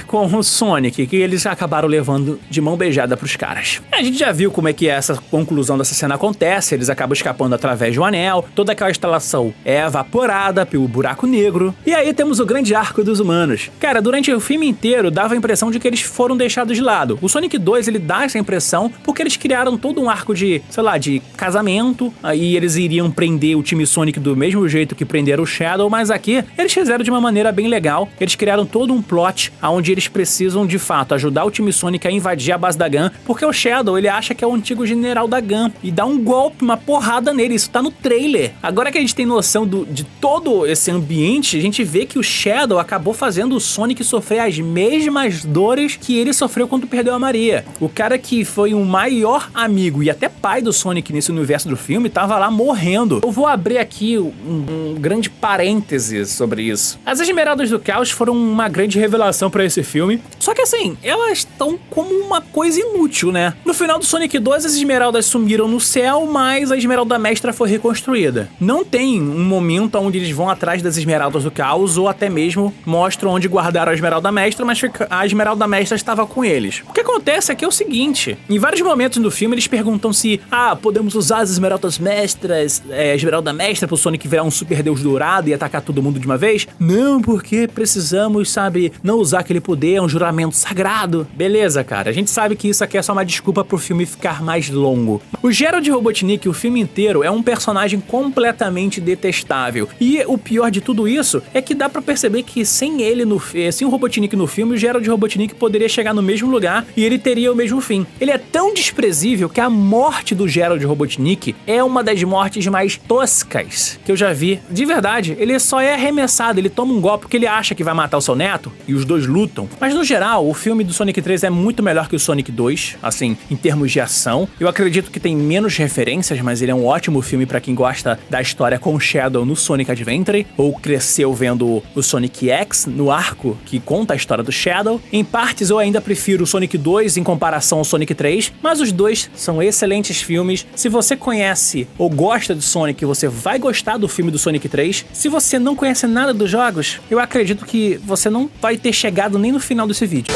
com o Sonic, que eles acabaram levando de mão beijada pros caras. A gente já viu como é que essa conclusão dessa cena acontece, eles acabam escapando através do anel, toda aquela instalação é evaporada pelo buraco negro, e aí temos o grande arco dos humanos. Cara, durante o filme inteiro dava a impressão impressão de que eles foram deixados de lado. O Sonic 2, ele dá essa impressão porque eles criaram todo um arco de, sei lá, de casamento, aí eles iriam prender o time Sonic do mesmo jeito que prenderam o Shadow, mas aqui eles fizeram de uma maneira bem legal. Eles criaram todo um plot onde eles precisam, de fato, ajudar o time Sonic a invadir a base da GAN, porque o Shadow, ele acha que é o antigo general da GAN e dá um golpe, uma porrada nele. Isso tá no trailer. Agora que a gente tem noção de todo esse ambiente, a gente vê que o Shadow acabou fazendo o Sonic sofrer as mesmas dores que ele sofreu quando perdeu a Maria. O cara que foi o maior amigo e até pai do Sonic nesse universo do filme tava lá morrendo. Eu vou abrir aqui um grande parêntese sobre isso. As Esmeraldas do Caos foram uma grande revelação pra esse filme, só que assim, elas estão como uma coisa inútil, né? No final do Sonic 2, as Esmeraldas sumiram no céu, mas a Esmeralda Mestra foi reconstruída. Não tem um momento onde eles vão atrás das Esmeraldas do Caos ou até mesmo mostram onde guardaram a Esmeralda Mestra, mas a Esmeralda Mestra estava com eles. O que acontece aqui é o seguinte, em vários momentos do filme eles perguntam se, podemos usar as Esmeraldas Mestras, a Esmeralda Mestra pro Sonic virar um super deus dourado e atacar todo mundo de uma vez? Não, porque precisamos, sabe, não usar aquele poder, é um juramento sagrado. Beleza, cara, a gente sabe que isso aqui é só uma desculpa pro filme ficar mais longo. O Gerald Robotnik, o filme inteiro, é um personagem completamente detestável. E o pior de tudo isso é que dá pra perceber que sem ele, sem o Robotnik no filme, o Gerald Robotnik poderia chegar no mesmo lugar e ele teria o mesmo fim. Ele é tão desprezível que a morte do Gerald Robotnik é uma das mortes mais toscas que eu já vi. De verdade, ele só é arremessado, ele toma um golpe porque ele acha que vai matar o seu neto e os dois lutam. Mas no geral, o filme do Sonic 3 é muito melhor que o Sonic 2, assim, em termos de ação. Eu acredito que tem menos referências, mas ele é um ótimo filme pra quem gosta da história com o Shadow no Sonic Adventure, ou cresceu vendo o Sonic X no arco que conta a história do Shadow. Em partes eu ainda prefiro o Sonic 2 em comparação ao Sonic 3, mas os dois são excelentes filmes. Se você conhece ou gosta de Sonic, você vai gostar do filme do Sonic 3. Se você não conhece nada dos jogos, eu acredito que você não vai ter chegado nem no final desse vídeo.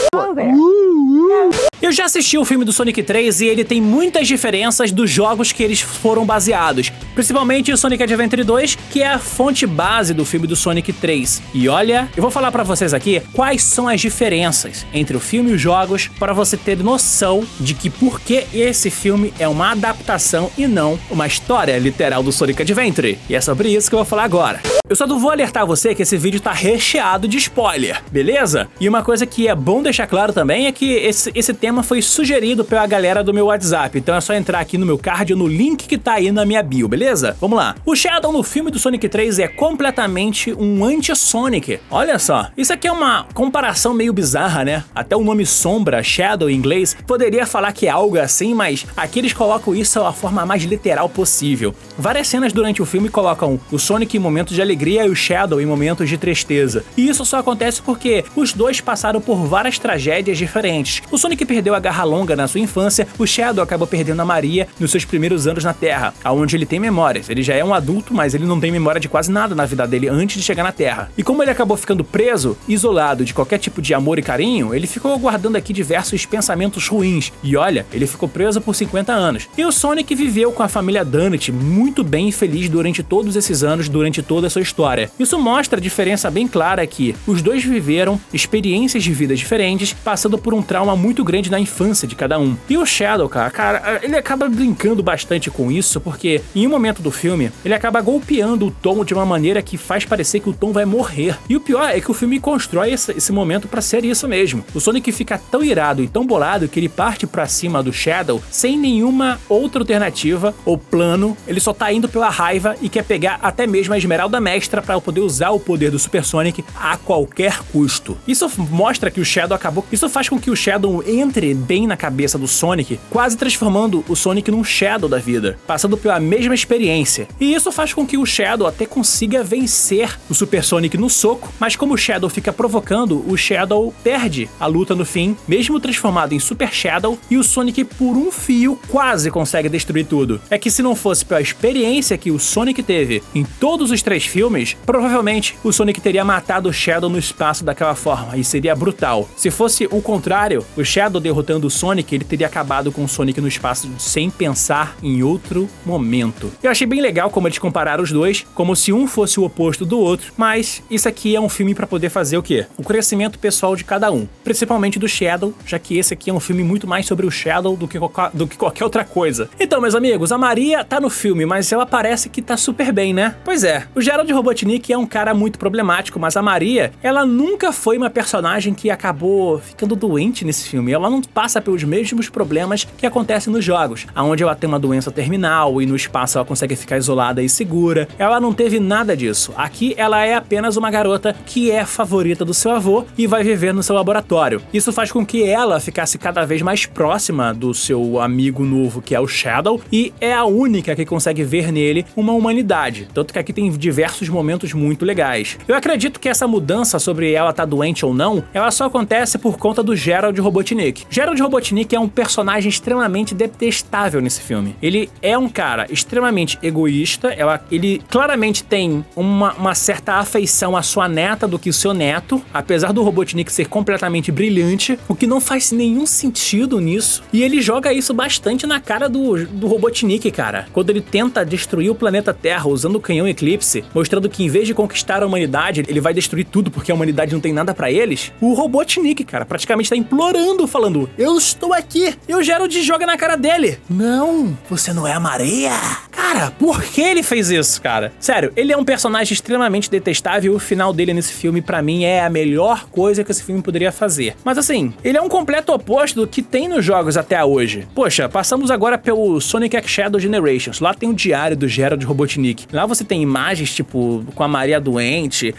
Eu já assisti o filme do Sonic 3 e ele tem muitas diferenças dos jogos que eles foram baseados, principalmente o Sonic Adventure 2, que é a fonte base do filme do Sonic 3. E olha, eu vou falar pra vocês aqui quais são as diferenças entre o filme e os jogos, para você ter noção de que por que esse filme é uma adaptação e não uma história literal do Sonic Adventure. E é sobre isso que eu vou falar agora. Eu só vou alertar você que esse vídeo tá recheado de spoiler, beleza? E uma coisa que é bom deixar claro também é que esse tema foi sugerido pela galera do meu WhatsApp, então é só entrar aqui no meu card ou no link que tá aí na minha bio, beleza? Vamos lá. O Shadow no filme do Sonic 3 é completamente um anti-Sonic. Olha só, isso aqui é uma comparação meio bizarra, né? Até o nome Sombra, Shadow em inglês, poderia falar que é algo assim, mas aqui eles colocam isso da forma mais literal possível. Várias cenas durante o filme colocam o Sonic em momentos de alegria e o Shadow em momentos de tristeza. E isso só acontece porque os dois passaram por várias tragédias diferentes. O Sonic perdeu a garra longa na sua infância, o Shadow acabou perdendo a Maria nos seus primeiros anos na Terra, onde ele tem memórias. Ele já é um adulto, mas ele não tem memória de quase nada na vida dele antes de chegar na Terra. E como ele acabou ficando preso, isolado de qualquer tipo de amor e carinho, ele ficou guardando aqui diversos pensamentos ruins. E olha, ele ficou preso por 50 anos. E o Sonic viveu com a família Donut muito bem e feliz durante todos esses anos, durante toda a sua história. Isso mostra a diferença bem clara que os dois viveram experiências de vida diferentes, passando por um trauma muito grande na infância de cada um. E o Shadow, cara, ele acaba brincando bastante com isso, porque em um momento do filme, ele acaba golpeando o Tom de uma maneira que faz parecer que o Tom vai morrer. E o pior é que o filme constrói esse momento pra ser isso mesmo. O Sonic fica tão irado e tão bolado que ele parte pra cima do Shadow sem nenhuma outra alternativa ou plano. Ele só tá indo pela raiva e quer pegar até mesmo a Esmeralda Mestra pra poder usar o poder do Super Sonic a qualquer custo. Isso mostra que o Shadow acabou... Isso faz com que o Shadow entre bem na cabeça do Sonic, quase transformando o Sonic num Shadow da vida, passando pela mesma experiência. E isso faz com que o Shadow até consiga vencer o Super Sonic no soco, mas como o Shadow fica provocando, o Shadow perde a luta no fim, mesmo transformado em Super Shadow, e o Sonic por um fio quase consegue destruir tudo. É que se não fosse pela experiência que o Sonic teve em todos os 3 filmes, provavelmente o Sonic teria matado o Shadow no espaço daquela forma, e seria brutal. Se fosse o contrário, o Shadow derrotando o Sonic, ele teria acabado com o Sonic no espaço sem pensar em outro momento. Eu achei bem legal como eles compararam os dois, como se um fosse o oposto do outro, mas isso aqui é um filme pra poder fazer o quê? O crescimento pessoal de cada um, principalmente do Shadow, já que esse aqui é um filme muito mais sobre o Shadow do que qualquer outra coisa. Então, meus amigos, a Maria tá no filme, mas ela parece que tá super bem, né? Pois é, o Geralt Robotnik é um cara muito problemático, mas a Maria, ela nunca foi uma personagem que acabou ficando doente nesse filme. Ela não passa pelos mesmos problemas que acontecem nos jogos, onde ela tem uma doença terminal e no espaço ela consegue ficar isolada e segura. Ela não teve nada disso. Aqui ela é apenas uma garota que é favorita do seu avô e vai viver no seu laboratório. Isso faz com que ela ficasse cada vez mais próxima do seu amigo novo, que é o Shadow, e é a única que consegue ver nele uma humanidade. Tanto que aqui tem diversos momentos muito legais. Eu acredito que essa mudança sobre ela tá doente ou não, ela só acontece por conta do Geralt Robotnik. Geralt Robotnik é um personagem extremamente detestável nesse filme. Ele é um cara extremamente egoísta, ele claramente tem uma certa afeição à sua neta do que o seu neto, apesar do Robotnik ser completamente brilhante, o que não faz nenhum sentido nisso. E ele joga isso bastante na cara do Robotnik, cara. Quando ele tenta destruir o planeta Terra usando o canhão Eclipse, mostrando que em vez de conquistar a humanidade, ele vai destruir tudo porque a humanidade não tem nada pra eles, o Robotnik, cara, praticamente tá implorando, falando: eu estou aqui. E o Geralt joga na cara dele: não, você não é a Maria. Cara, por que ele fez isso, cara? Sério, ele é um personagem extremamente detestável e o final dele nesse filme, pra mim, é a melhor coisa que esse filme poderia fazer. Mas assim, ele é um completo oposto do que tem nos jogos até hoje. Poxa, passamos agora pelo Sonic X Shadow Generations. Lá tem o diário do Geralt Robotnik. Lá você tem imagens, tipo, com a Maria doente,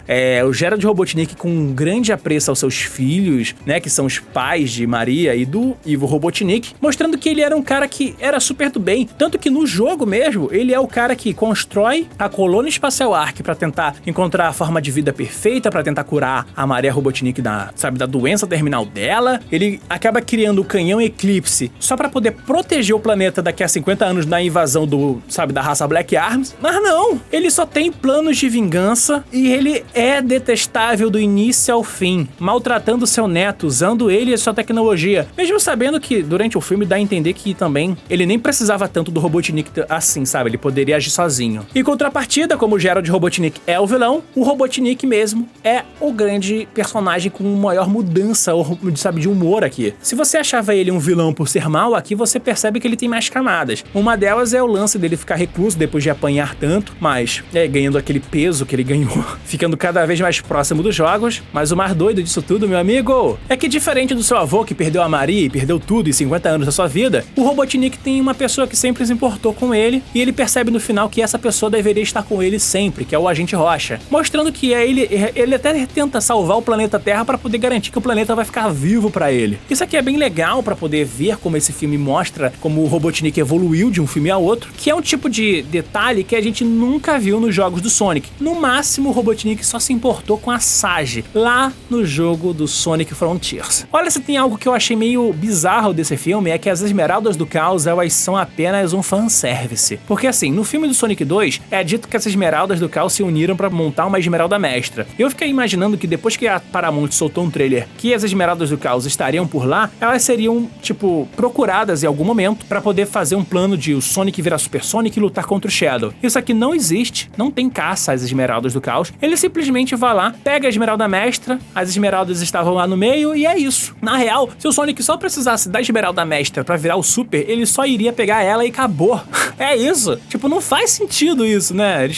o Geralt Robotnik com um grande apreço aos seus filhos, né, que são os pais de Maria e do Ivo Robotnik, mostrando que ele era um cara que era super do bem. Tanto que no jogo mesmo, ele é o cara que constrói a colônia espacial Ark pra tentar encontrar a forma de vida perfeita, pra tentar curar a Maria Robotnik da doença terminal dela. Ele acaba criando o canhão Eclipse só pra poder proteger o planeta daqui a 50 anos da invasão da raça Black Arms. Mas não, ele só tem planos de vingança e ele é detestável do início ao fim, maltratando seu neto, usando ele e sua tecnologia, mesmo sabendo que durante o filme dá a entender que também ele nem precisava tanto do Robotnik assim, sabe? Ele poderia agir sozinho. Em contrapartida, como o Geralt Robotnik é o vilão, o Robotnik mesmo é o grande personagem com maior mudança, sabe, de humor aqui. Se você achava ele um vilão por ser mal, aqui você percebe que ele tem mais camadas. Uma delas é o lance dele ficar recluso depois de apanhar tanto, mas ganhando aquele peso que ele ganhou, ficando cada vez mais próximo dos jogos. Mas o mais doido disso tudo, meu amigo, é que diferente do seu avô que perdeu a Maria e perdeu tudo em 50 anos da sua vida, o Robotnik tem uma pessoa que sempre se importou com ele e ele percebe no final que essa pessoa deveria estar com ele sempre, que é o Agente Rocha, mostrando que ele até tenta salvar o planeta Terra para poder garantir que o planeta vai ficar vivo para ele. Isso aqui é bem legal para poder ver como esse filme mostra como o Robotnik evoluiu de um filme a outro, que é um tipo de detalhe que a gente nunca viu nos jogos do Sonic. No máximo, o Robotnik só se importou com a Sage, lá no jogo do Sonic Frontiers. Olha, se tem algo que eu achei meio bizarro desse filme, é que as Esmeraldas do Caos, elas são apenas um fanservice. Porque assim, no filme do Sonic 2, é dito que as Esmeraldas do Caos se uniram para montar uma Esmeralda Mestra. Eu fiquei imaginando que depois que a Paramount soltou um trailer que as Esmeraldas do Caos estariam por lá, elas seriam, tipo, procuradas em algum momento para poder fazer um plano de o Sonic virar Super Sonic e lutar contra o Shadow. Isso aqui não existe, não tem caça às Esmeraldas do Caos. Ele simplesmente vai lá, pega a Esmeralda Mestra, as Esmeraldas estavam lá no meio e é isso. Na real, se o Sonic só precisasse da Esmeralda Mestra pra virar o Super, ele só iria pegar ela e acabou. É isso. Tipo, não faz sentido isso, né?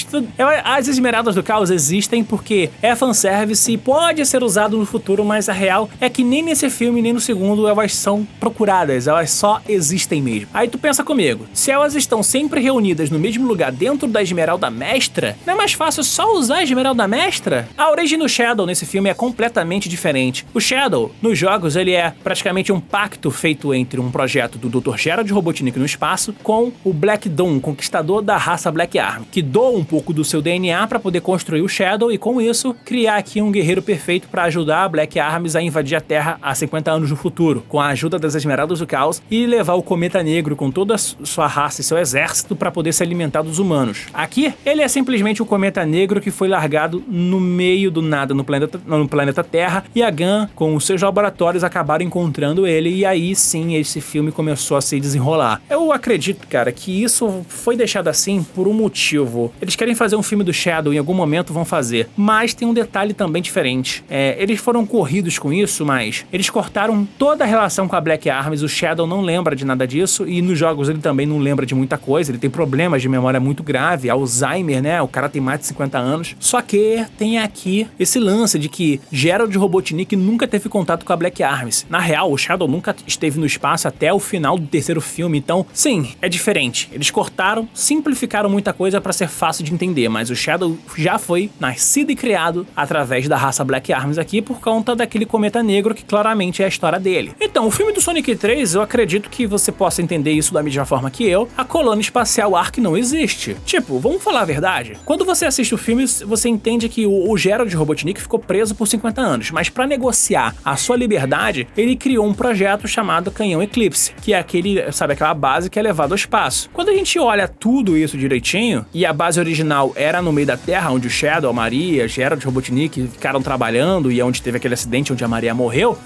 As Esmeraldas do Caos existem porque é fanservice e pode ser usado no futuro, mas a real é que nem nesse filme, nem no segundo, elas são procuradas, elas só existem mesmo. Aí tu pensa comigo, se elas estão sempre reunidas no mesmo lugar dentro da Esmeralda Mestra, não é mais fácil só usar a Esmeralda Mestra? A origem do Shadow nesse filme é completamente diferente. O Shadow, nos jogos, ele é praticamente um pacto feito entre um projeto do Dr. Geralt Robotnik no espaço com o Black Dawn, conquistador da raça Black Arm, que doa um pouco do seu DNA para poder construir o Shadow e com isso criar aqui um guerreiro perfeito para ajudar a Black Arms a invadir a Terra há 50 anos no futuro, com a ajuda das Esmeraldas do Caos e levar o Cometa Negro com toda a sua raça e seu exército para poder se alimentar dos humanos. Aqui, ele é simplesmente um Cometa Negro que foi largado no meio do nada no planeta Terra e a GAN, com os seus laboratórios, acabaram encontrando ele e aí sim esse filme começou a se desenrolar. Eu acredito, cara, que isso foi deixado assim por um motivo. Eles querem fazer um filme do Shadow, em algum momento vão fazer. Mas tem um detalhe também diferente. Eles foram corridos com isso, mas eles cortaram toda a relação com a Black Arms. O Shadow não lembra de nada disso e nos jogos ele também não lembra de muita coisa. Ele tem problemas de memória muito grave, Alzheimer, né? O cara tem mais de 50 anos. Só que tem aqui esse lance de que Geralt Robotnik nunca teve contato com a Black Arms. Na real, o Shadow nunca esteve no espaço até o final do terceiro filme, então, sim, é diferente. Eles cortaram, simplificaram muita coisa pra ser fácil de entender, mas o Shadow já foi nascido e criado através da raça Black Arms aqui por conta daquele cometa negro que claramente é a história dele. Então, o filme do Sonic 3, eu acredito que você possa entender isso da mesma forma que eu. A colônia espacial Ark não existe. Tipo, vamos falar a verdade? Quando você assiste o filme, você entende que o Geralt Robotnik ficou preso por 50 anos, mas pra negociar a sua liberdade, ele criou um projeto chamado Canhão Eclipse, que é aquele, sabe, aquela base que é levada ao espaço. Quando a gente olha tudo isso direitinho, e a base original era no meio da Terra, onde o Shadow, a Maria, Geralt Robotnik ficaram trabalhando e é onde teve aquele acidente onde a Maria morreu,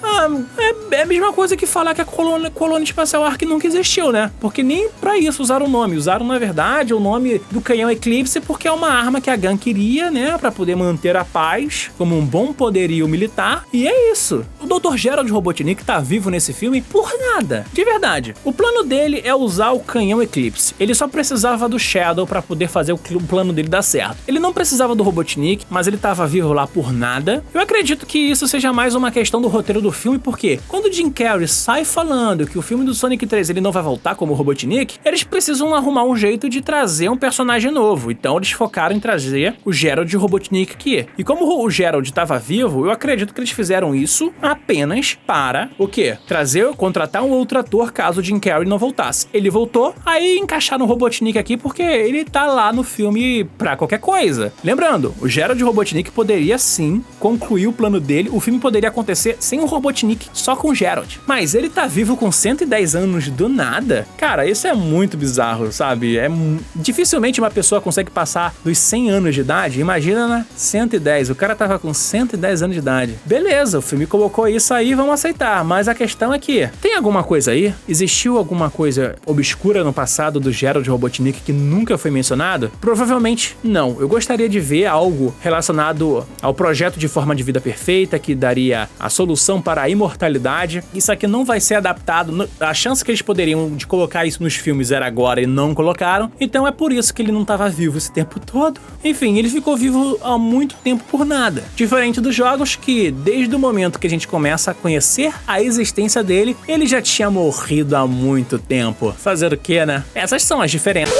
é a mesma coisa que falar que a colônia espacial Ark nunca existiu, né? Porque nem pra isso usaram o nome. Usaram, na verdade, o nome do Canhão Eclipse porque é uma arma que a GUN queria, né? Pra poder manter a paz como um bom poderio militar. E é isso. O Dr. Geralt Robotnik tá vivo nesse filme por nada. De verdade. O plano dele é usar o Canhão Eclipse. Ele só precisava do Shadow pra poder fazer o plano dele dar certo. Ele não precisava do Robotnik, mas ele tava vivo lá por nada. Eu acredito que isso seja mais uma questão do roteiro do filme, porque quando o Jim Carrey sai falando que o filme do Sonic 3 ele não vai voltar como o Robotnik, eles precisam arrumar um jeito de trazer um personagem novo. Então eles focaram em trazer o Geralt Robotnik aqui. E como o Geralt estava vivo, eu acredito que eles fizeram isso apenas para o quê? Contratar um outro ator caso o Jim Carrey não voltasse. Ele voltou, aí encaixaram o Robotnik aqui porque ele tá lá no filme pra qualquer coisa. Lembrando, o Geralt Robotnik poderia sim concluir o plano dele, o filme poderia acontecer sem o Robotnik, só com o Geralt. Mas ele tá vivo com 110 anos do nada? Cara, isso é muito bizarro, sabe? Dificilmente uma pessoa consegue passar dos 100 anos de idade. Imagina, né? 110. O cara tava com 110 anos de idade. Beleza, o filme colocou isso aí, vamos aceitar. Mas a questão é que, tem alguma coisa aí? Existiu alguma coisa obscura no passado do Geralt Robotnik que nunca foi mencionado? Provavelmente não. Eu gostaria de ver algo relacionado ao projeto de forma de vida perfeita, que daria a solução para a imortalidade. Isso aqui não vai ser adaptado. A chance que eles poderiam de colocar isso nos filmes era agora e não colocaram. Então é por isso que ele não estava vivo esse tempo todo. Enfim, ele ficou vivo há muito tempo por nada. Diferente dos jogos que, desde o momento que a gente começa a conhecer a existência dele, ele já tinha morrido há muito tempo. Fazer o quê, né? Essas são as diferenças.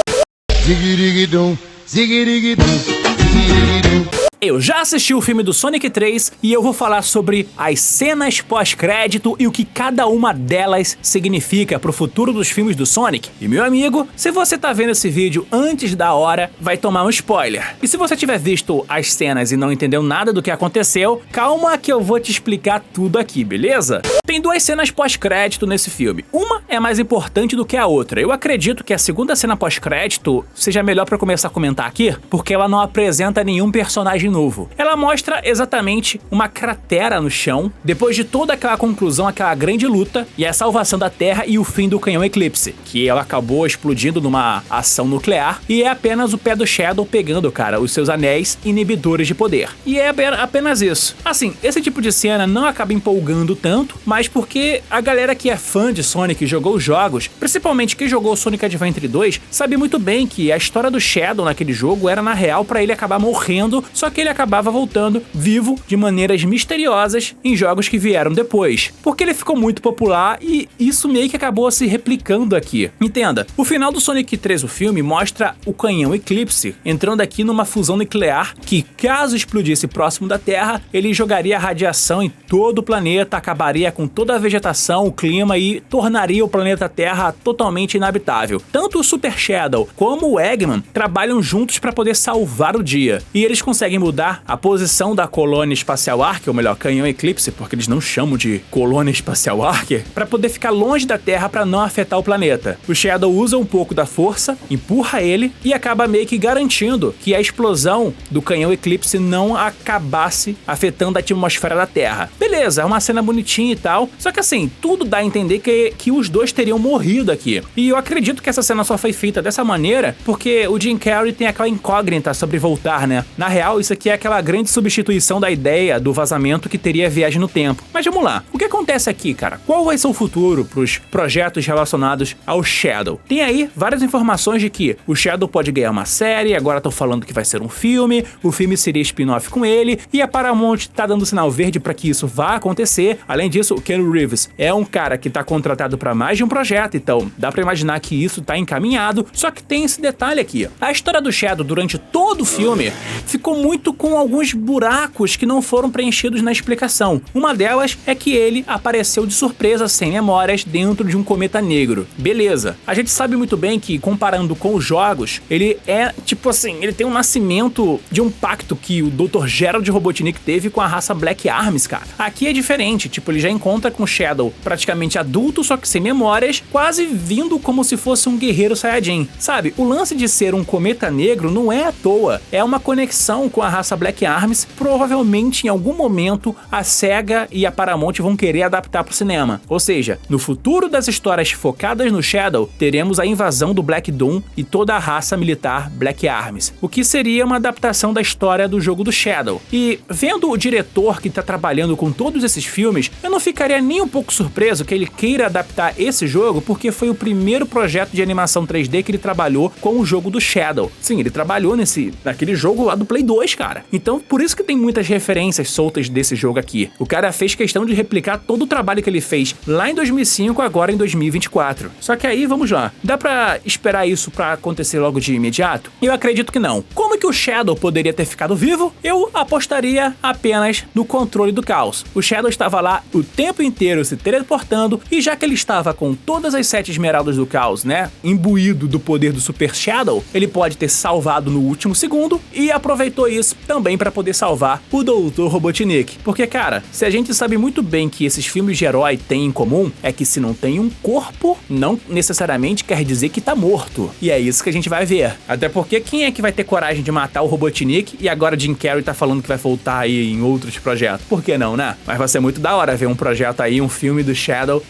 Eu já assisti o filme do Sonic 3 e eu vou falar sobre as cenas pós-crédito e o que cada uma delas significa pro futuro dos filmes do Sonic. E meu amigo, se você tá vendo esse vídeo antes da hora, vai tomar um spoiler. E se você tiver visto as cenas e não entendeu nada do que aconteceu, calma que eu vou te explicar tudo aqui, beleza? Tem duas cenas pós-crédito nesse filme. Uma é mais importante do que a outra. Eu acredito que a segunda cena pós-crédito seja melhor pra começar a comentar aqui, porque ela não apresenta nenhum personagem novo. Ela mostra exatamente uma cratera no chão, depois de toda aquela conclusão, aquela grande luta, e a salvação da Terra e o fim do Canhão Eclipse, que ela acabou explodindo numa ação nuclear, e é apenas o pé do Shadow pegando, cara, os seus anéis inibidores de poder. E é apenas isso. Assim, esse tipo de cena não acaba empolgando tanto, mas porque a galera que é fã de Sonic e jogou os jogos, principalmente quem jogou Sonic Adventure 2, sabe muito bem que a história do Shadow naquele jogo era na real pra ele acabar morrendo, só que ele acabava voltando vivo de maneiras misteriosas em jogos que vieram depois, porque ele ficou muito popular e isso meio que acabou se replicando aqui. Entenda, o final do Sonic 3, o filme, mostra o Canhão Eclipse entrando aqui numa fusão nuclear que, caso explodisse próximo da Terra, ele jogaria radiação em todo o planeta, acabaria com toda a vegetação, o clima e tornaria o planeta Terra totalmente inabitável. Tanto o Super Shadow como o Eggman trabalham juntos para poder salvar o dia, e eles conseguem mudar a posição da colônia espacial Ark, ou melhor, Canhão Eclipse, porque eles não chamam de colônia espacial Ark, para poder ficar longe da Terra para não afetar o planeta. O Shadow usa um pouco da força, empurra ele e acaba meio que garantindo que a explosão do Canhão Eclipse não acabasse afetando a atmosfera da Terra. Beleza, é uma cena bonitinha e tal, tal. Só que assim, tudo dá a entender que os dois teriam morrido aqui. E eu acredito que essa cena só foi feita dessa maneira porque o Jim Carrey tem aquela incógnita sobre voltar, né? Na real, isso aqui é aquela grande substituição da ideia do vazamento que teria viagem no tempo. Mas vamos lá, o que acontece aqui, cara? Qual vai ser o futuro pros projetos relacionados ao Shadow? Tem aí várias informações de que o Shadow pode ganhar uma série, agora estão falando que vai ser um filme, o filme seria spin-off com ele, e a Paramount tá dando sinal verde para que isso vá acontecer. Além disso, o Keanu Reeves é um cara que tá contratado para mais de um projeto, então dá pra imaginar que isso tá encaminhado, só que tem esse detalhe aqui. A história do Shadow durante todo o filme ficou muito com alguns buracos que não foram preenchidos na explicação. Uma delas é que ele apareceu de surpresa, sem memórias, dentro de um cometa negro. Beleza. A gente sabe muito bem que, comparando com os jogos, ele é, tipo assim, ele tem um nascimento de um pacto que o Dr. Gerald Robotnik teve com a raça Black Arms, cara. Aqui é diferente, tipo, ele já encontra com o Shadow praticamente adulto, só que sem memórias, quase vindo como se fosse um guerreiro Saiyajin. Sabe, o lance de ser um cometa negro não é à toa, é uma conexão com a raça Black Arms. Provavelmente em algum momento a SEGA e a Paramount vão querer adaptar pro cinema. Ou seja, no futuro das histórias focadas no Shadow, teremos a invasão do Black Doom e toda a raça militar Black Arms, o que seria uma adaptação da história do jogo do Shadow. E vendo o diretor que tá trabalhando com todos esses filmes, eu não ficaria nem um pouco surpreso que ele queira adaptar esse jogo, porque foi o primeiro projeto de animação 3D que ele trabalhou com o jogo do Shadow. Sim, ele trabalhou naquele jogo lá do Play 2, cara. Então, por isso que tem muitas referências soltas desse jogo aqui. O cara fez questão de replicar todo o trabalho que ele fez lá em 2005, agora em 2024. Só que aí, vamos lá. Dá pra esperar isso pra acontecer logo de imediato? Eu acredito que não. Como que o Shadow poderia ter ficado vivo? Eu apostaria apenas no controle do caos. O Shadow estava lá o tempo inteiro se teleportando, e já que ele estava com todas as 7 esmeraldas do caos, né, imbuído do poder do Super Shadow, ele pode ter salvado no último segundo e aproveitou isso também para poder salvar o Dr. Robotnik. Porque, cara, se a gente sabe muito bem que esses filmes de herói têm em comum, é que se não tem um corpo, não necessariamente quer dizer que tá morto. E é isso que a gente vai ver. Até porque quem é que vai ter coragem de matar o Robotnik e agora Jim Carrey tá falando que vai voltar aí em outros projetos? Por que não, né? Mas vai ser muito da hora ver um projeto aí, um filme do Shadow.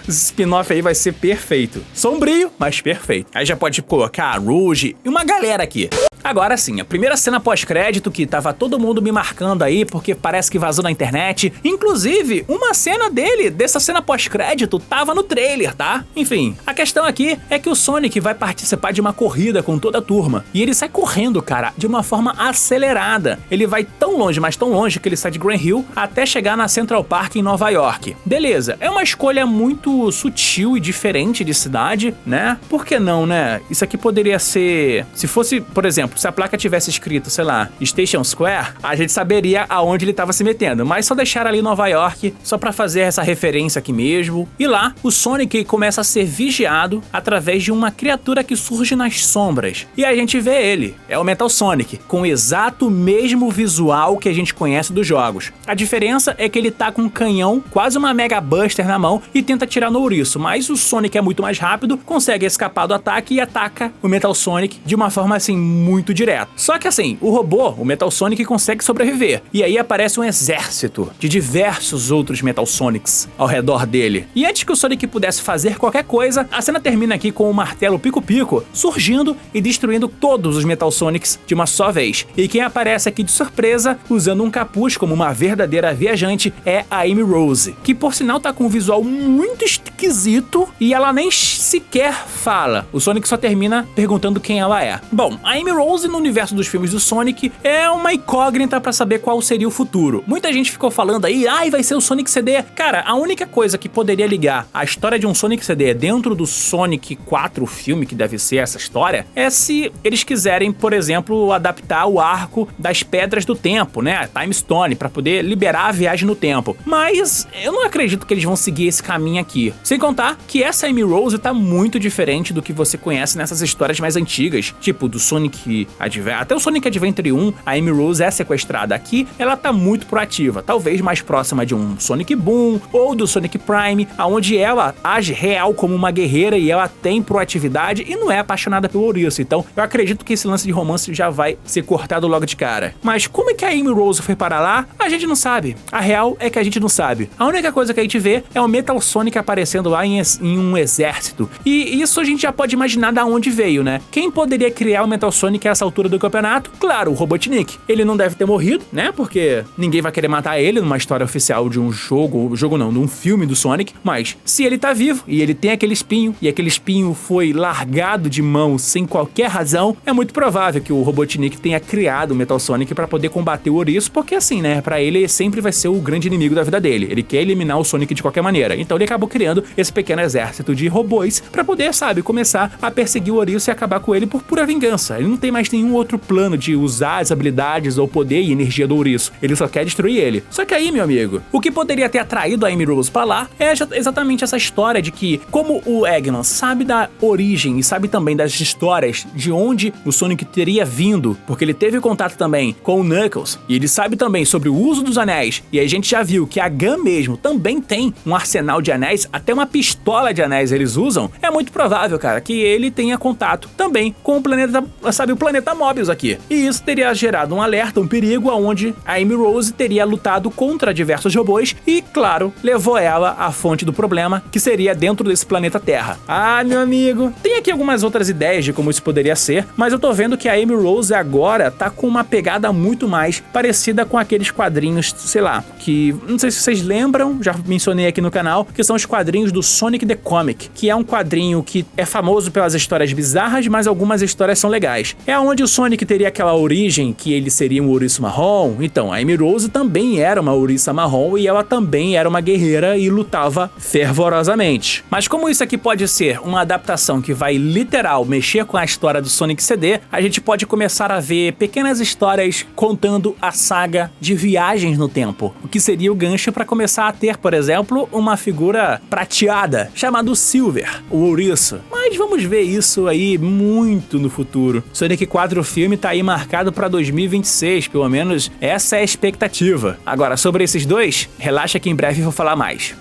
Esse spin-off aí vai ser perfeito. Sombrio, mas perfeito. Aí já pode colocar a Rouge e uma galera aqui. Agora sim, a primeira cena pós-crédito que tava todo mundo me marcando aí porque parece que vazou na internet. Inclusive, uma cena dessa cena pós-crédito, tava no trailer, tá? Enfim, a questão aqui é que o Sonic vai participar de uma corrida com toda a turma. E ele sai correndo, cara, de uma forma acelerada. Ele vai tão longe, mas tão longe, que ele sai de Grand Hill até chegar na Central Park em Nova York. Beleza, é uma escolha muito sutil e diferente de cidade, né? Por que não, né? Isso aqui poderia ser... Se fosse, por exemplo, se a placa tivesse escrito, sei lá, Station Square, a gente saberia aonde ele tava se metendo, mas só deixaram ali Nova York, só pra fazer essa referência aqui mesmo. E lá, o Sonic começa a ser vigiado através de uma criatura que surge nas sombras. E a gente vê ele, é o Metal Sonic, com o exato mesmo visual que a gente conhece dos jogos. A diferença é que ele tá com um canhão, quase uma Mega Buster na mão, e tenta atirar no ouriço, mas o Sonic é muito mais rápido, consegue escapar do ataque e ataca o Metal Sonic de uma forma assim muito direto. Só que assim, o robô, o Metal Sonic, consegue sobreviver. E aí aparece um exército de diversos outros Metal Sonics ao redor dele. E antes que o Sonic pudesse fazer qualquer coisa, a cena termina aqui com o martelo Pico-Pico surgindo e destruindo todos os Metal Sonics de uma só vez. E quem aparece aqui de surpresa, usando um capuz como uma verdadeira viajante, é a Amy Rose, que por sinal tá com um visual muito esquisito e ela nem sequer fala. O Sonic só termina perguntando quem ela é. Bom, a Amy Rose no universo dos filmes do Sonic é uma incógnita pra saber qual seria o futuro. Muita gente ficou falando aí, vai ser o Sonic CD. Cara, a única coisa que poderia ligar a história de um Sonic CD dentro do Sonic 4 filme, que deve ser essa história, é se eles quiserem, por exemplo, adaptar o arco das Pedras do Tempo, né, Time Stone, pra poder liberar a viagem no tempo. Mas eu não acredito que eles vão seguir esse caminho aqui. Sem contar que essa Amy Rose tá muito diferente do que você conhece nessas histórias mais antigas, tipo do Sonic Sonic até o Sonic Adventure 1, a Amy Rose é sequestrada. Aqui, ela tá muito proativa, talvez mais próxima de um Sonic Boom ou do Sonic Prime, onde ela age real como uma guerreira e ela tem proatividade e não é apaixonada pelo ouriço. Então, eu acredito que esse lance de romance já vai ser cortado logo de cara. Mas como é que a Amy Rose foi parar lá? A gente não sabe. A real é que a gente não sabe. A única coisa que a gente vê é o Metal Sonic aparecendo lá em um exército. E isso a gente já pode imaginar da onde veio, né? Quem poderia criar o Metal Sonic a essa altura do campeonato? Claro, o Robotnik. Ele não deve ter morrido, né? Porque ninguém vai querer matar ele numa história oficial de um jogo não, de um filme do Sonic. Mas se ele tá vivo e ele tem aquele espinho, e aquele espinho foi largado de mão sem qualquer razão, é muito provável que o Robotnik tenha criado o Metal Sonic pra poder combater o ouriço, porque assim, né? Pra ele sempre vai ser o grande inimigo da vida dele. Ele quer eliminar o Sonic de qualquer maneira. Então ele acabou criando esse pequeno exército de robôs pra poder, sabe, começar a perseguir o ouriço e acabar com ele por pura vingança. Ele não tem mais nenhum outro plano de usar as habilidades ou poder e energia do ouriço. Ele só quer destruir ele. Só que aí, meu amigo, o que poderia ter atraído a Amy Rose pra lá é exatamente essa história de que, como o Eggman sabe da origem e sabe também das histórias de onde o Sonic teria vindo, porque ele teve contato também com o Knuckles, e ele sabe também sobre o uso dos anéis, e a gente já viu que a Gun mesmo também tem um arsenal de anéis, até uma pistola de anéis eles usam, é muito provável, cara, que ele tenha contato também com o planeta, sabe, o planeta Mobius aqui. E isso teria gerado um alerta, um perigo, aonde a Amy Rose teria lutado contra diversos robôs e, claro, levou ela à fonte do problema, que seria dentro desse planeta Terra. Ah, meu amigo, tem aqui algumas outras ideias de como isso poderia ser, mas eu tô vendo que a Amy Rose agora tá com uma pegada muito mais parecida com aqueles quadrinhos, sei lá, que não sei se vocês lembram, já mencionei aqui no canal, que são os quadrinhos do Sonic the Comic, que é um quadrinho que é famoso pelas histórias bizarras, mas algumas histórias são legais. É onde o Sonic teria aquela origem que ele seria um ouriço marrom. Então, a Amy Rose também era uma ouriça marrom e ela também era uma guerreira e lutava fervorosamente. Mas como isso aqui pode ser uma adaptação que vai literal mexer com a história do Sonic CD, a gente pode começar a ver pequenas histórias contando a saga de viagens no tempo, o que seria o gancho para começar a ter, por exemplo, uma figura prateada chamada Silver, o ouriço. Mas vamos ver isso aí muito no futuro. Sonic 4 filme tá aí marcado para 2026, pelo menos essa é a expectativa. Agora, sobre esses dois, relaxa que em breve eu vou falar mais.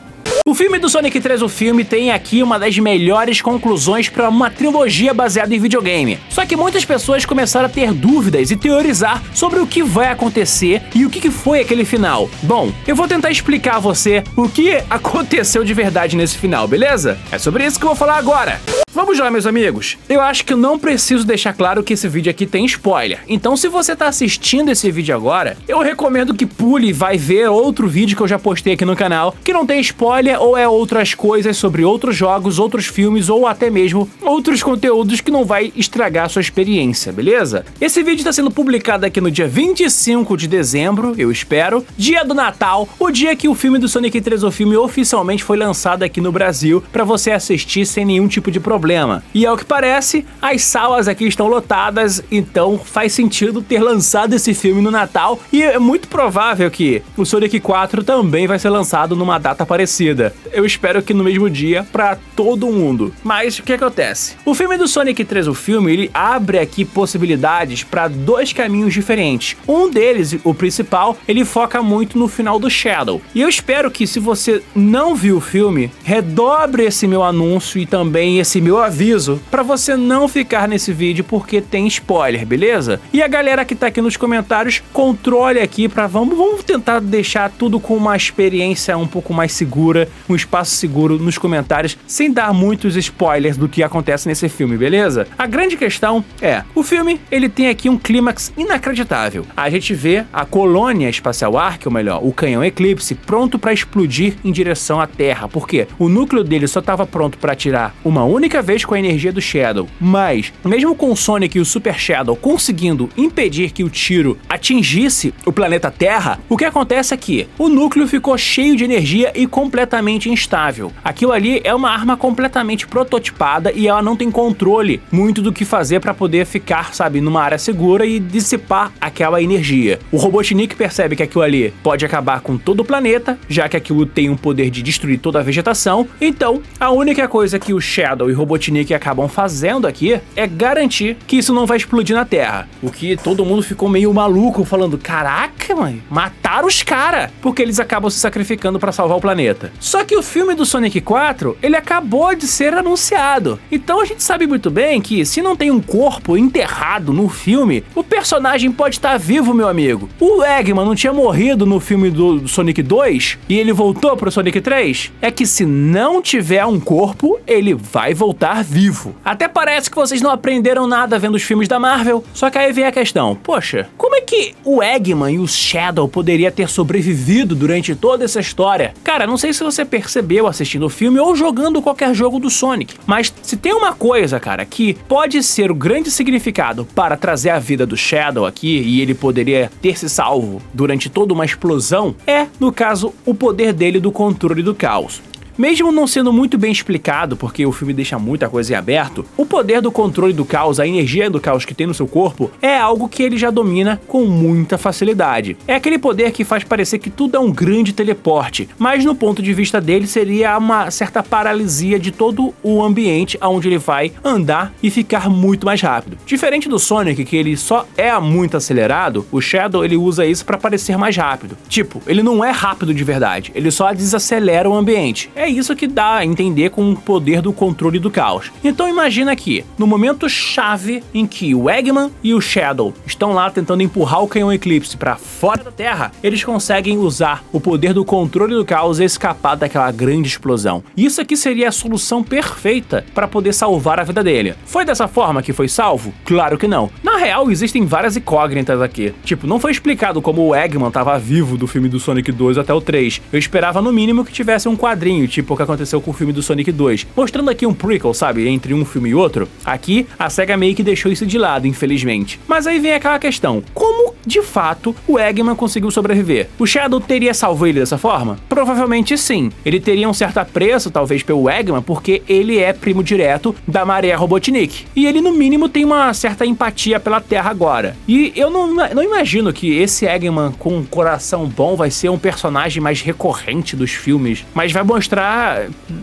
O filme do Sonic 3, o filme, tem aqui uma das melhores conclusões para uma trilogia baseada em videogame. Só que muitas pessoas começaram a ter dúvidas e teorizar sobre o que vai acontecer e o que foi aquele final. Bom, eu vou tentar explicar a você o que aconteceu de verdade nesse final, beleza? É sobre isso que eu vou falar agora. Vamos lá, meus amigos. Eu acho que eu não preciso deixar claro que esse vídeo aqui tem spoiler. Então, se você tá assistindo esse vídeo agora, eu recomendo que pule e vai ver outro vídeo que eu já postei aqui no canal, que não tem spoiler ou é outras coisas sobre outros jogos, outros filmes ou até mesmo outros conteúdos que não vai estragar a sua experiência, beleza? Esse vídeo tá sendo publicado aqui no dia 25 de dezembro, eu espero, dia do Natal, o dia que o filme do Sonic 3, o filme, oficialmente foi lançado aqui no Brasil pra você assistir sem nenhum tipo de problema. E ao que parece, as salas aqui estão lotadas, então faz sentido ter lançado esse filme no Natal e é muito provável que o Sonic 4 também vai ser lançado numa data parecida. Eu espero que no mesmo dia pra todo mundo. Mas o que acontece? O filme do Sonic 3, o filme, ele abre aqui possibilidades pra dois caminhos diferentes. Um deles, o principal, ele foca muito no final do Shadow. E eu espero que, se você não viu o filme, redobre esse meu anúncio e também esse meu aviso pra você não ficar nesse vídeo porque tem spoiler, beleza? E a galera que tá aqui nos comentários, controle aqui pra vamos tentar deixar tudo com uma experiência um pouco mais segura, um espaço seguro nos comentários, sem dar muitos spoilers do que acontece nesse filme, beleza? A grande questão é, o filme, ele tem aqui um clímax inacreditável. A gente vê a colônia espacial Ark, ou melhor, o canhão Eclipse, pronto pra explodir em direção à Terra, porque o núcleo dele só tava pronto pra atirar uma única vez com a energia do Shadow, mas mesmo com o Sonic e o Super Shadow conseguindo impedir que o tiro atingisse o planeta Terra, o que acontece é que o núcleo ficou cheio de energia e completamente instável. Aquilo ali é uma arma completamente prototipada e ela não tem controle muito do que fazer para poder ficar, sabe, numa área segura e dissipar aquela energia. O Robotnik percebe que aquilo ali pode acabar com todo o planeta, já que aquilo tem um poder de destruir toda a vegetação, então a única coisa que o Shadow e o Robotnik acabam fazendo aqui é garantir que isso não vai explodir na Terra. O que todo mundo ficou meio maluco, falando, caraca, mãe, mataram os caras, porque eles acabam se sacrificando pra salvar o planeta. Só que o filme do Sonic 4, ele acabou de ser anunciado. Então a gente sabe muito bem que se não tem um corpo enterrado no filme, o personagem pode estar vivo, meu amigo. O Eggman não tinha morrido no filme do Sonic 2 e ele voltou pro Sonic 3? É que se não tiver um corpo, ele vai voltar vivo. Até parece que vocês não aprenderam nada vendo os filmes da Marvel, só que aí vem a questão, poxa, como é que o Eggman e o Shadow poderia ter sobrevivido durante toda essa história? Cara, não sei se você percebeu assistindo o filme ou jogando qualquer jogo do Sonic, mas se tem uma coisa, cara, que pode ser o grande significado para trazer a vida do Shadow aqui e ele poderia ter se salvo durante toda uma explosão, é, no caso, o poder dele do controle do caos. Mesmo não sendo muito bem explicado, porque o filme deixa muita coisa em aberto, o poder do controle do caos, a energia do caos que tem no seu corpo, é algo que ele já domina com muita facilidade. É aquele poder que faz parecer que tudo é um grande teleporte, mas no ponto de vista dele seria uma certa paralisia de todo o ambiente onde ele vai andar e ficar muito mais rápido. Diferente do Sonic, que ele só é muito acelerado, o Shadow ele usa isso para parecer mais rápido. Tipo, ele não é rápido de verdade, ele só desacelera o ambiente. É isso que dá a entender com o poder do controle do caos. Então imagina aqui, no momento chave em que o Eggman e o Shadow estão lá tentando empurrar o canhão Eclipse para fora da Terra, eles conseguem usar o poder do controle do caos e escapar daquela grande explosão. Isso aqui seria a solução perfeita para poder salvar a vida dele. Foi dessa forma que foi salvo? Claro que não. Na real, existem várias incógnitas aqui. Tipo, não foi explicado como o Eggman estava vivo do filme do Sonic 2 até o 3. Eu esperava no mínimo que tivesse um quadrinho, tipo o que aconteceu com o filme do Sonic 2, mostrando aqui um prequel, sabe, entre um filme e outro. Aqui, a SEGA meio que deixou isso de lado, infelizmente. Mas aí vem aquela questão, como, de fato, o Eggman conseguiu sobreviver? O Shadow teria salvo ele dessa forma? Provavelmente sim. Ele teria um certo apreço, talvez, pelo Eggman, porque ele é primo direto da Maria Robotnik. E ele, no mínimo, tem uma certa empatia pela Terra agora. E eu não imagino que esse Eggman com um coração bom vai ser um personagem mais recorrente dos filmes, mas vai mostrar,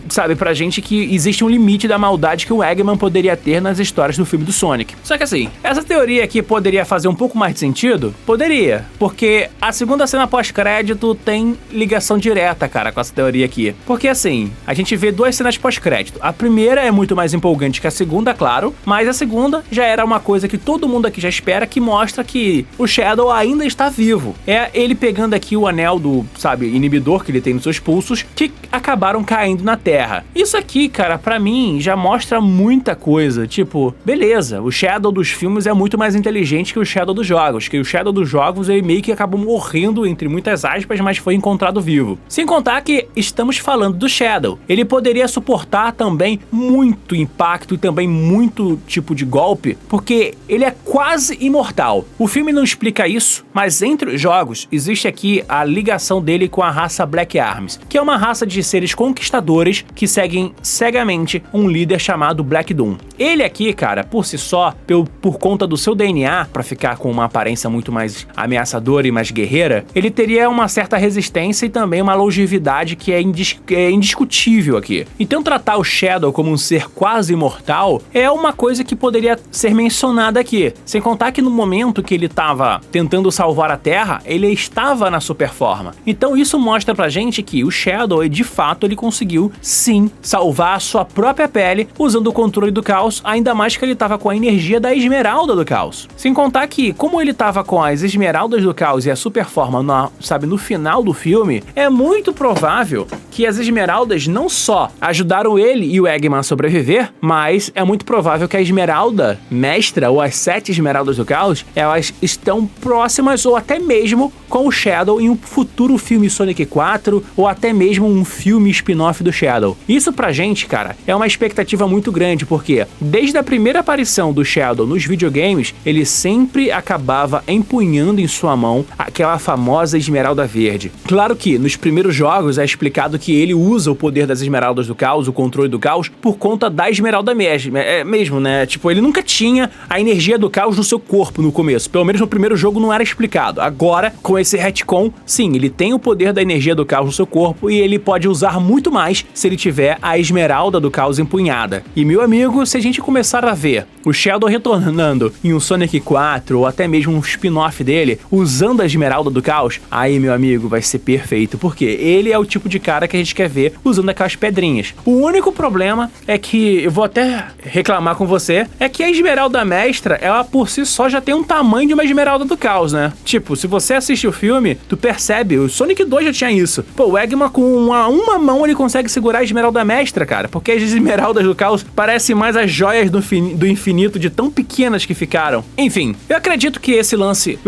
sabe, pra gente que existe um limite da maldade que o Eggman poderia ter nas histórias do filme do Sonic. Só que assim, essa teoria aqui poderia fazer um pouco mais de sentido? Poderia, porque a segunda cena pós-crédito tem ligação direta, cara, com essa teoria aqui. Porque assim, a gente vê duas cenas pós-crédito. A primeira é muito mais empolgante que a segunda, claro, mas a segunda já era uma coisa que todo mundo aqui já espera, que mostra que o Shadow ainda está vivo. É ele pegando aqui o anel do, sabe, inibidor que ele tem nos seus pulsos, que acabaram caindo na Terra. Isso aqui, cara, pra mim, já mostra muita coisa. Tipo, beleza, o Shadow dos filmes é muito mais inteligente que o Shadow dos jogos, que o Shadow dos jogos, ele meio que acabou morrendo, entre muitas aspas, mas foi encontrado vivo. Sem contar que estamos falando do Shadow. Ele poderia suportar também muito impacto e também muito tipo de golpe, porque ele é quase imortal. O filme não explica isso, mas entre os jogos, existe aqui a ligação dele com a raça Black Arms, que é uma raça de seres conquistadores que seguem cegamente um líder chamado Black Doom. Ele aqui, cara, por si só, por conta do seu DNA, pra ficar com uma aparência muito mais ameaçadora e mais guerreira, ele teria uma certa resistência e também uma longevidade que é indiscutível aqui. Então tratar o Shadow como um ser quase imortal é uma coisa que poderia ser mencionada aqui. Sem contar que no momento que ele estava tentando salvar a Terra, ele estava na super forma. Então isso mostra pra gente que o Shadow, de fato, ele conseguiu sim salvar a sua própria pele usando o controle do caos, ainda mais que ele estava com a energia da esmeralda do caos. Sem contar que, como ele estava com as esmeraldas do caos e a super forma no final do filme, é muito provável que as esmeraldas não só ajudaram ele e o Eggman a sobreviver, mas é muito provável que a esmeralda mestra, ou as 7 esmeraldas do caos, elas estão próximas ou até mesmo com o Shadow em um futuro filme Sonic 4 ou até mesmo um filme spin-off do Shadow. Isso pra gente, cara, é uma expectativa muito grande, porque desde a primeira aparição do Shadow nos videogames, ele sempre acabava empunhando em sua mão aquela famosa esmeralda verde. Claro que nos primeiros jogos é explicado que ele usa o poder das esmeraldas do caos, o controle do caos, por conta da esmeralda mesmo, né? Tipo, ele nunca tinha a energia do caos no seu corpo no começo. Pelo menos no primeiro jogo não era explicado. Agora, com esse retcon, sim, ele tem o poder da energia do caos no seu corpo e ele pode usar muito mais se ele tiver a Esmeralda do Caos empunhada. E, meu amigo, se a gente começar a ver o Shadow retornando em um Sonic 4 ou até mesmo um spin-off dele, usando a Esmeralda do Caos, aí, meu amigo, vai ser perfeito, porque ele é o tipo de cara que a gente quer ver usando aquelas pedrinhas. O único problema é que, eu vou até reclamar com você, é que a Esmeralda Mestra, ela por si só já tem um tamanho de uma Esmeralda do Caos, né? Tipo, se você assiste o filme, tu percebe, o Sonic 2 já tinha isso. Pô, o Eggman com uma mão ele consegue segurar a Esmeralda Mestra, cara, porque as Esmeraldas do Caos parecem mais as joias do infinito de tão pequenas que ficaram. Enfim, eu acredito que esse lance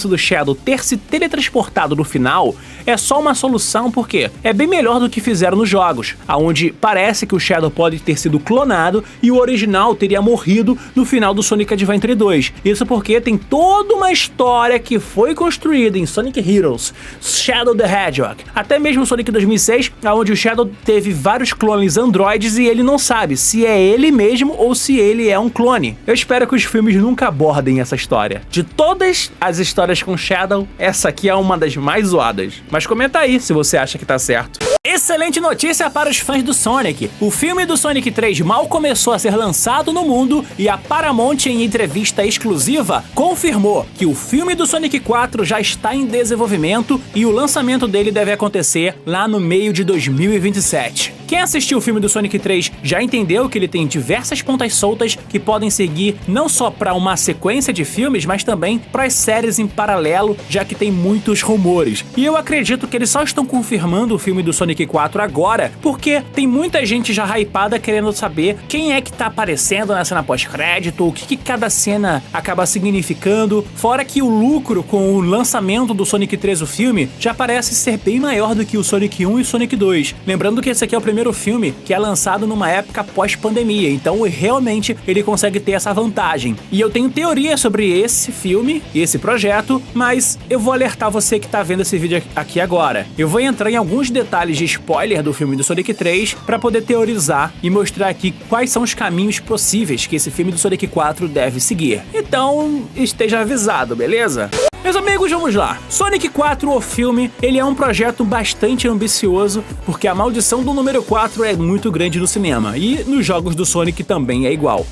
do Shadow ter se teletransportado no final é só uma solução, porque é bem melhor do que fizeram nos jogos, aonde parece que o Shadow pode ter sido clonado e o original teria morrido no final do Sonic Adventure 2. Isso porque tem toda uma história que foi construída em Sonic Heroes, Shadow the Hedgehog, até mesmo Sonic 2006, onde o Shadow teve vários clones androides e ele não sabe se é ele mesmo ou se ele é um clone. Eu espero que os filmes nunca abordem essa história. De todas as histórias com Shadow, essa aqui é uma das mais zoadas. Mas comenta aí se você acha que tá certo. Excelente notícia para os fãs do Sonic. O filme do Sonic 3 mal começou a ser lançado no mundo e a Paramount, em entrevista exclusiva, confirmou que o filme do Sonic 4 já está em desenvolvimento e o lançamento dele deve acontecer lá no meio de 2027. Quem assistiu o filme do Sonic 3 já entendeu que ele tem diversas pontas soltas que podem seguir não só para uma sequência de filmes, mas também para as séries em paralelo, já que tem muitos rumores. E eu acredito que eles só estão confirmando o filme do Sonic 4 agora, porque tem muita gente já hypada querendo saber quem é que tá aparecendo na cena pós-crédito, o que cada cena acaba significando, fora que o lucro com o lançamento do Sonic 3, o filme, já parece ser bem maior do que o Sonic 1 e o Sonic 2. Lembrando que esse aqui é o primeiro filme que é lançado numa época pós-pandemia, então realmente ele consegue ter essa vantagem. E eu tenho teorias sobre esse filme e esse projeto, mas eu vou alertar você que tá vendo esse vídeo aqui agora. Eu vou entrar em alguns detalhes de spoiler do filme do Sonic 3 para poder teorizar e mostrar aqui quais são os caminhos possíveis que esse filme do Sonic 4 deve seguir. Então, esteja avisado, beleza? Meus amigos, vamos lá. Sonic 4, o filme, ele é um projeto bastante ambicioso, porque a maldição do número 4 é muito grande no cinema, e nos jogos do Sonic também é igual.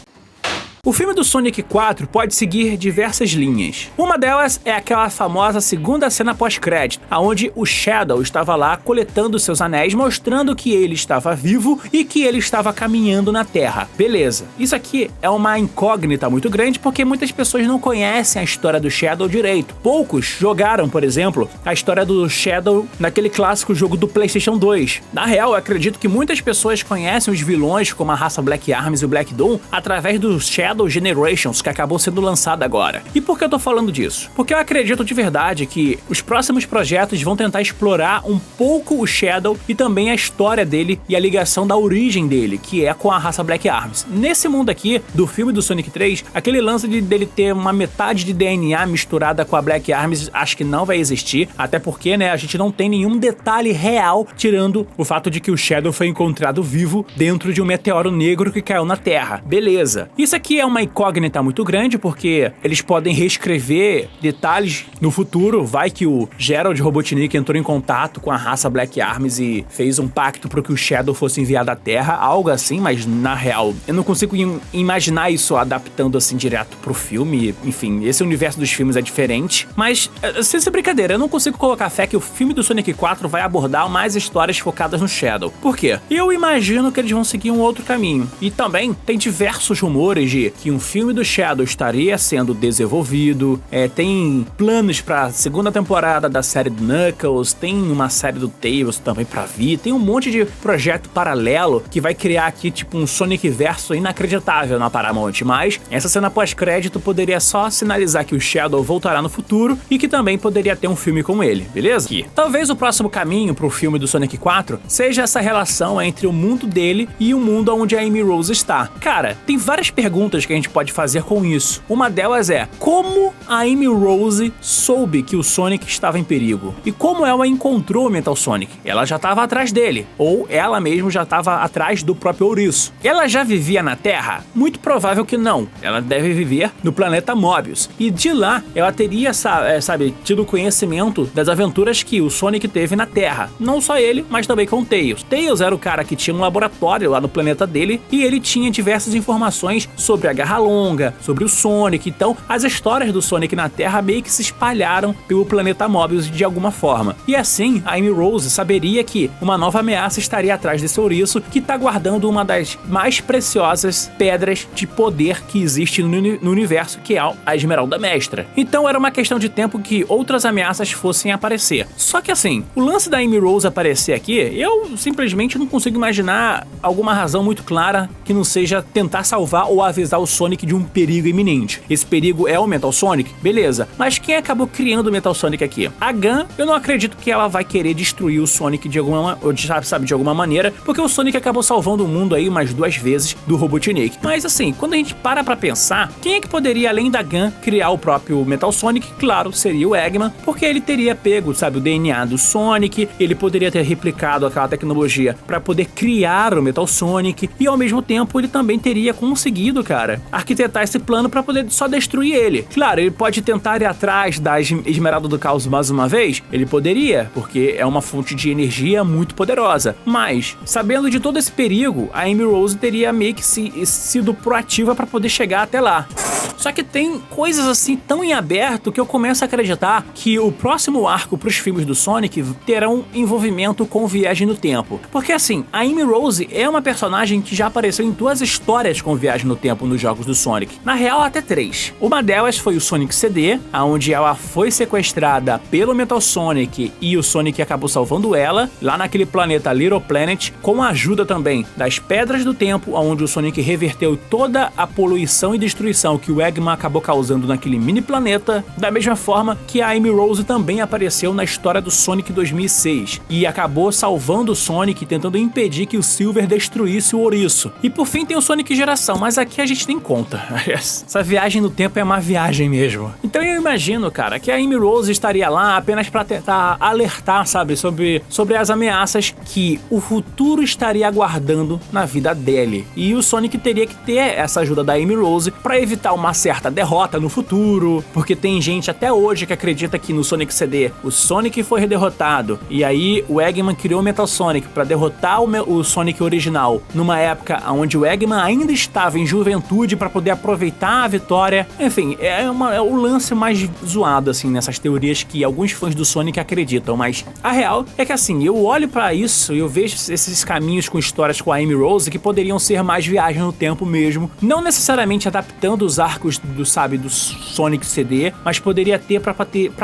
O filme do Sonic 4 pode seguir diversas linhas. Uma delas é aquela famosa segunda cena pós-crédito, onde o Shadow estava lá coletando seus anéis, mostrando que ele estava vivo e que ele estava caminhando na Terra. Beleza. Isso aqui é uma incógnita muito grande, porque muitas pessoas não conhecem a história do Shadow direito. Poucos jogaram, por exemplo, a história do Shadow naquele clássico jogo do PlayStation 2. Na real, eu acredito que muitas pessoas conhecem os vilões, como a raça Black Arms e o Black Doom, através do Shadow Generations, que acabou sendo lançado agora. E por que eu tô falando disso? Porque eu acredito de verdade que os próximos projetos vão tentar explorar um pouco o Shadow e também a história dele e a ligação da origem dele, que é com a raça Black Arms. Nesse mundo aqui, do filme do Sonic 3, aquele lance dele ter uma metade de DNA misturada com a Black Arms, acho que não vai existir, até porque, né, a gente não tem nenhum detalhe real, tirando o fato de que o Shadow foi encontrado vivo dentro de um meteoro negro que caiu na Terra. Beleza. Isso aqui é uma incógnita muito grande, porque eles podem reescrever detalhes no futuro. Vai que o Gerald Robotnik entrou em contato com a raça Black Arms e fez um pacto para que o Shadow fosse enviado à Terra, algo assim, mas na real eu não consigo imaginar isso adaptando assim direto pro filme. Enfim, esse universo dos filmes é diferente, mas sem ser brincadeira, eu não consigo colocar fé que o filme do Sonic 4 vai abordar mais histórias focadas no Shadow. Por quê? Eu imagino que eles vão seguir um outro caminho. E também tem diversos rumores de que um filme do Shadow estaria sendo desenvolvido, tem planos pra segunda temporada da série do Knuckles, tem uma série do Tails também pra vir, tem um monte de projeto paralelo que vai criar aqui tipo um Sonic verso inacreditável na Paramount, mas essa cena pós-crédito poderia só sinalizar que o Shadow voltará no futuro e que também poderia ter um filme com ele, beleza? E talvez o próximo caminho pro filme do Sonic 4 seja essa relação entre o mundo dele e o mundo onde a Amy Rose está. Cara, tem várias perguntas perguntas que a gente pode fazer com isso. Uma delas é, como a Amy Rose soube que o Sonic estava em perigo? E como ela encontrou o Metal Sonic? Ela já estava atrás dele, ou ela mesmo já estava atrás do próprio ouriço. Ela já vivia na Terra? Muito provável que não. Ela deve viver no planeta Mobius. E de lá, ela teria, tido conhecimento das aventuras que o Sonic teve na Terra. Não só ele, mas também com o Tails. Tails era o cara que tinha um laboratório lá no planeta dele e ele tinha diversas informações sobre a Garra Longa, sobre o Sonic. Então, as histórias do Sonic na Terra meio que se espalharam pelo planeta Mobius de alguma forma. E assim, a Amy Rose saberia que uma nova ameaça estaria atrás desse ouriço que está guardando uma das mais preciosas pedras de poder que existe no universo, que é a Esmeralda Mestra. Então era uma questão de tempo que outras ameaças fossem aparecer. Só que assim, o lance da Amy Rose aparecer aqui, eu simplesmente não consigo imaginar alguma razão muito clara que não seja tentar salvar ou avisar o Sonic de um perigo iminente. Esse perigo é o Metal Sonic? Beleza. Mas quem acabou criando o Metal Sonic aqui? A Gun, eu não acredito que ela vai querer destruir o Sonic de alguma maneira, porque o Sonic acabou salvando o mundo aí umas 2 vezes do Robotnik. Mas assim, quando a gente para pra pensar, quem é que poderia, além da Gun, criar o próprio Metal Sonic? Claro, seria o Eggman, porque ele teria pego, o DNA do Sonic, ele poderia ter replicado aquela tecnologia para poder criar o Metal Sonic, e ao mesmo tempo ele também teria conseguido, cara, arquitetar esse plano para poder só destruir ele. Claro, ele pode tentar ir atrás da Esmeralda do Caos mais uma vez, ele poderia, porque é uma fonte de energia muito poderosa, mas, sabendo de todo esse perigo, a Amy Rose teria meio que sido proativa para poder chegar até lá. Só que tem coisas assim tão em aberto que eu começo a acreditar que o próximo arco pros filmes do Sonic terão envolvimento com viagem no tempo. Porque assim, a Amy Rose é uma personagem que já apareceu em 2 histórias com viagem no tempo nos jogos do Sonic. Na real, até 3. Uma delas foi o Sonic CD, onde ela foi sequestrada pelo Metal Sonic e o Sonic acabou salvando ela, lá naquele planeta Little Planet, com a ajuda também das Pedras do Tempo, onde o Sonic reverteu toda a poluição e destruição que o Eggman acabou causando naquele mini planeta, da mesma forma que a Amy Rose também apareceu na história do Sonic 2006 e acabou salvando o Sonic, tentando impedir que o Silver destruísse o ouriço. E por fim tem o Sonic Geração, mas aqui a gente nem conta. Essa viagem no tempo é uma viagem mesmo. Então eu imagino, cara, que a Amy Rose estaria lá apenas para tentar alertar, sobre as ameaças que o futuro estaria aguardando na vida dele. E o Sonic teria que ter essa ajuda da Amy Rose para evitar uma certa derrota no futuro, porque tem gente até hoje que acredita que no Sonic CD o Sonic foi derrotado e aí o Eggman criou o Metal Sonic para derrotar o Sonic original numa época onde o Eggman ainda estava em juventude para poder aproveitar a vitória. Enfim, é o lance mais zoado assim nessas teorias que alguns fãs do Sonic acreditam, mas a real é que assim, eu olho para isso e eu vejo esses caminhos com histórias com a Amy Rose que poderiam ser mais viagem no tempo mesmo, não necessariamente adaptando os arcos do Sonic CD, mas poderia ter para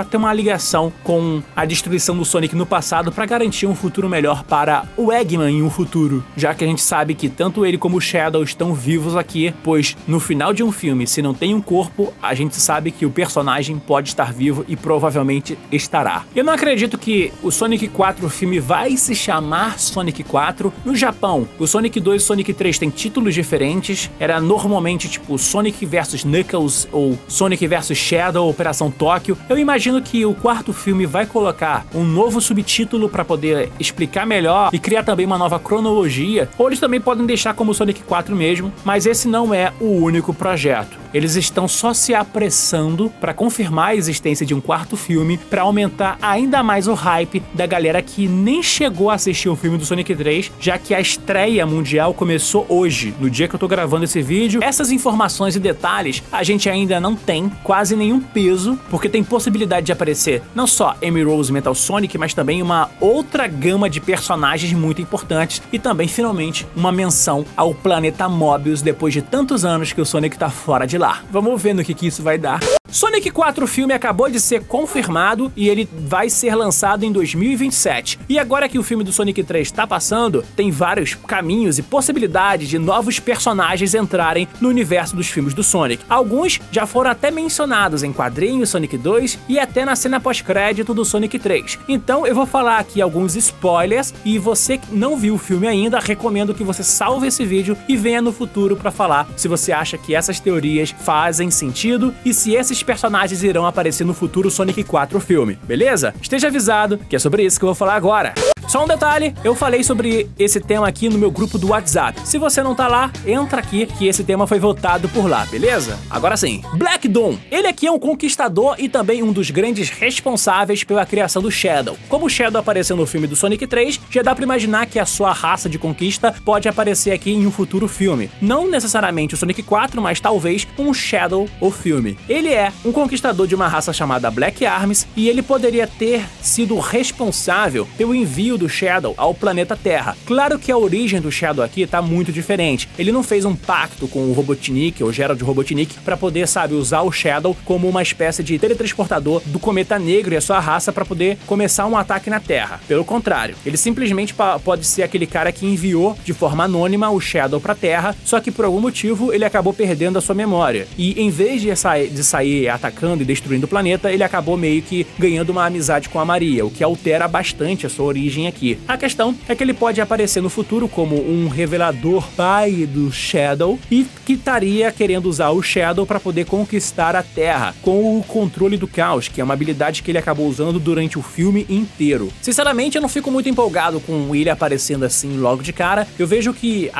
ter uma ligação com a destruição do Sonic no passado para garantir um futuro melhor para o Eggman em um futuro, já que a gente sabe que tanto ele como o Shadow estão vivos aqui, pois no final de um filme, se não tem um corpo, a gente sabe que o personagem pode estar vivo e provavelmente estará. Eu não acredito que o Sonic 4 filme vai se chamar Sonic 4. No Japão, o Sonic 2 e o Sonic 3 têm títulos diferentes, era normalmente tipo Sonic vs Knuckles ou Sonic vs Shadow, Operação Tóquio. Eu imagino que o 4º filme vai colocar um novo subtítulo para poder explicar melhor e criar também uma nova cronologia, ou eles também podem deixar como Sonic 4 mesmo, mas esse não é o único projeto. Eles estão só se apressando para confirmar a existência de um 4º filme para aumentar ainda mais o hype da galera que nem chegou a assistir o filme do Sonic 3, já que a estreia mundial começou hoje, no dia que eu tô gravando esse vídeo. Essas informações e detalhes a gente ainda não tem quase nenhum peso, porque tem possibilidade de aparecer não só Amy Rose e Metal Sonic, mas também uma outra gama de personagens muito importantes e também, finalmente, uma menção ao planeta Mobius depois de tantos anos que o Sonic tá fora de lá. Vamos ver no que isso vai dar. Sonic 4 filme acabou de ser confirmado e ele vai ser lançado em 2027. E agora que o filme do Sonic 3 tá passando, tem vários caminhos e possibilidades de novos personagens entrarem no universo dos filmes do Sonic. Alguns já foram até mencionados em quadrinhos Sonic 2 e até na cena pós-crédito do Sonic 3. Então eu vou falar aqui alguns spoilers e você que não viu o filme ainda, recomendo que você salve esse vídeo e venha no futuro pra falar se você acha que essas teorias fazem sentido e se esses personagens irão aparecer no futuro Sonic 4 filme, beleza? Esteja avisado que é sobre isso que eu vou falar agora. Só um detalhe, eu falei sobre esse tema aqui no meu grupo do WhatsApp. Se você não tá lá, entra aqui que esse tema foi votado por lá, beleza? Agora sim, Black Doom. Ele aqui é um conquistador e também um dos grandes responsáveis pela criação do Shadow. Como o Shadow apareceu no filme do Sonic 3, já dá pra imaginar que a sua raça de conquista pode aparecer aqui em um futuro filme. Não necessariamente o Sonic 4, mas talvez um Shadow ou filme. Ele é um conquistador de uma raça chamada Black Arms e ele poderia ter sido responsável pelo envio do Shadow ao planeta Terra. Claro que a origem do Shadow aqui tá muito diferente. Ele não fez um pacto com o Robotnik, ou Gerald Robotnik, pra poder, sabe, usar o Shadow como uma espécie de teletransportador do Cometa Negro e a sua raça pra poder começar um ataque na Terra. Pelo contrário, ele simplesmente pode ser aquele cara que enviou de forma anônima o Shadow pra Terra, só que por algum motivo ele acabou perdendo a sua memória. E em vez de sair atacando e destruindo o planeta, ele acabou meio que ganhando uma amizade com a Maria, o que altera bastante a sua origem aqui. A questão é que ele pode aparecer no futuro como um revelador pai do Shadow e que estaria querendo usar o Shadow para poder conquistar a Terra com o controle do caos, que é uma habilidade que ele acabou usando durante o filme inteiro. Sinceramente, eu não fico muito empolgado com ele aparecendo assim logo de cara. Eu vejo que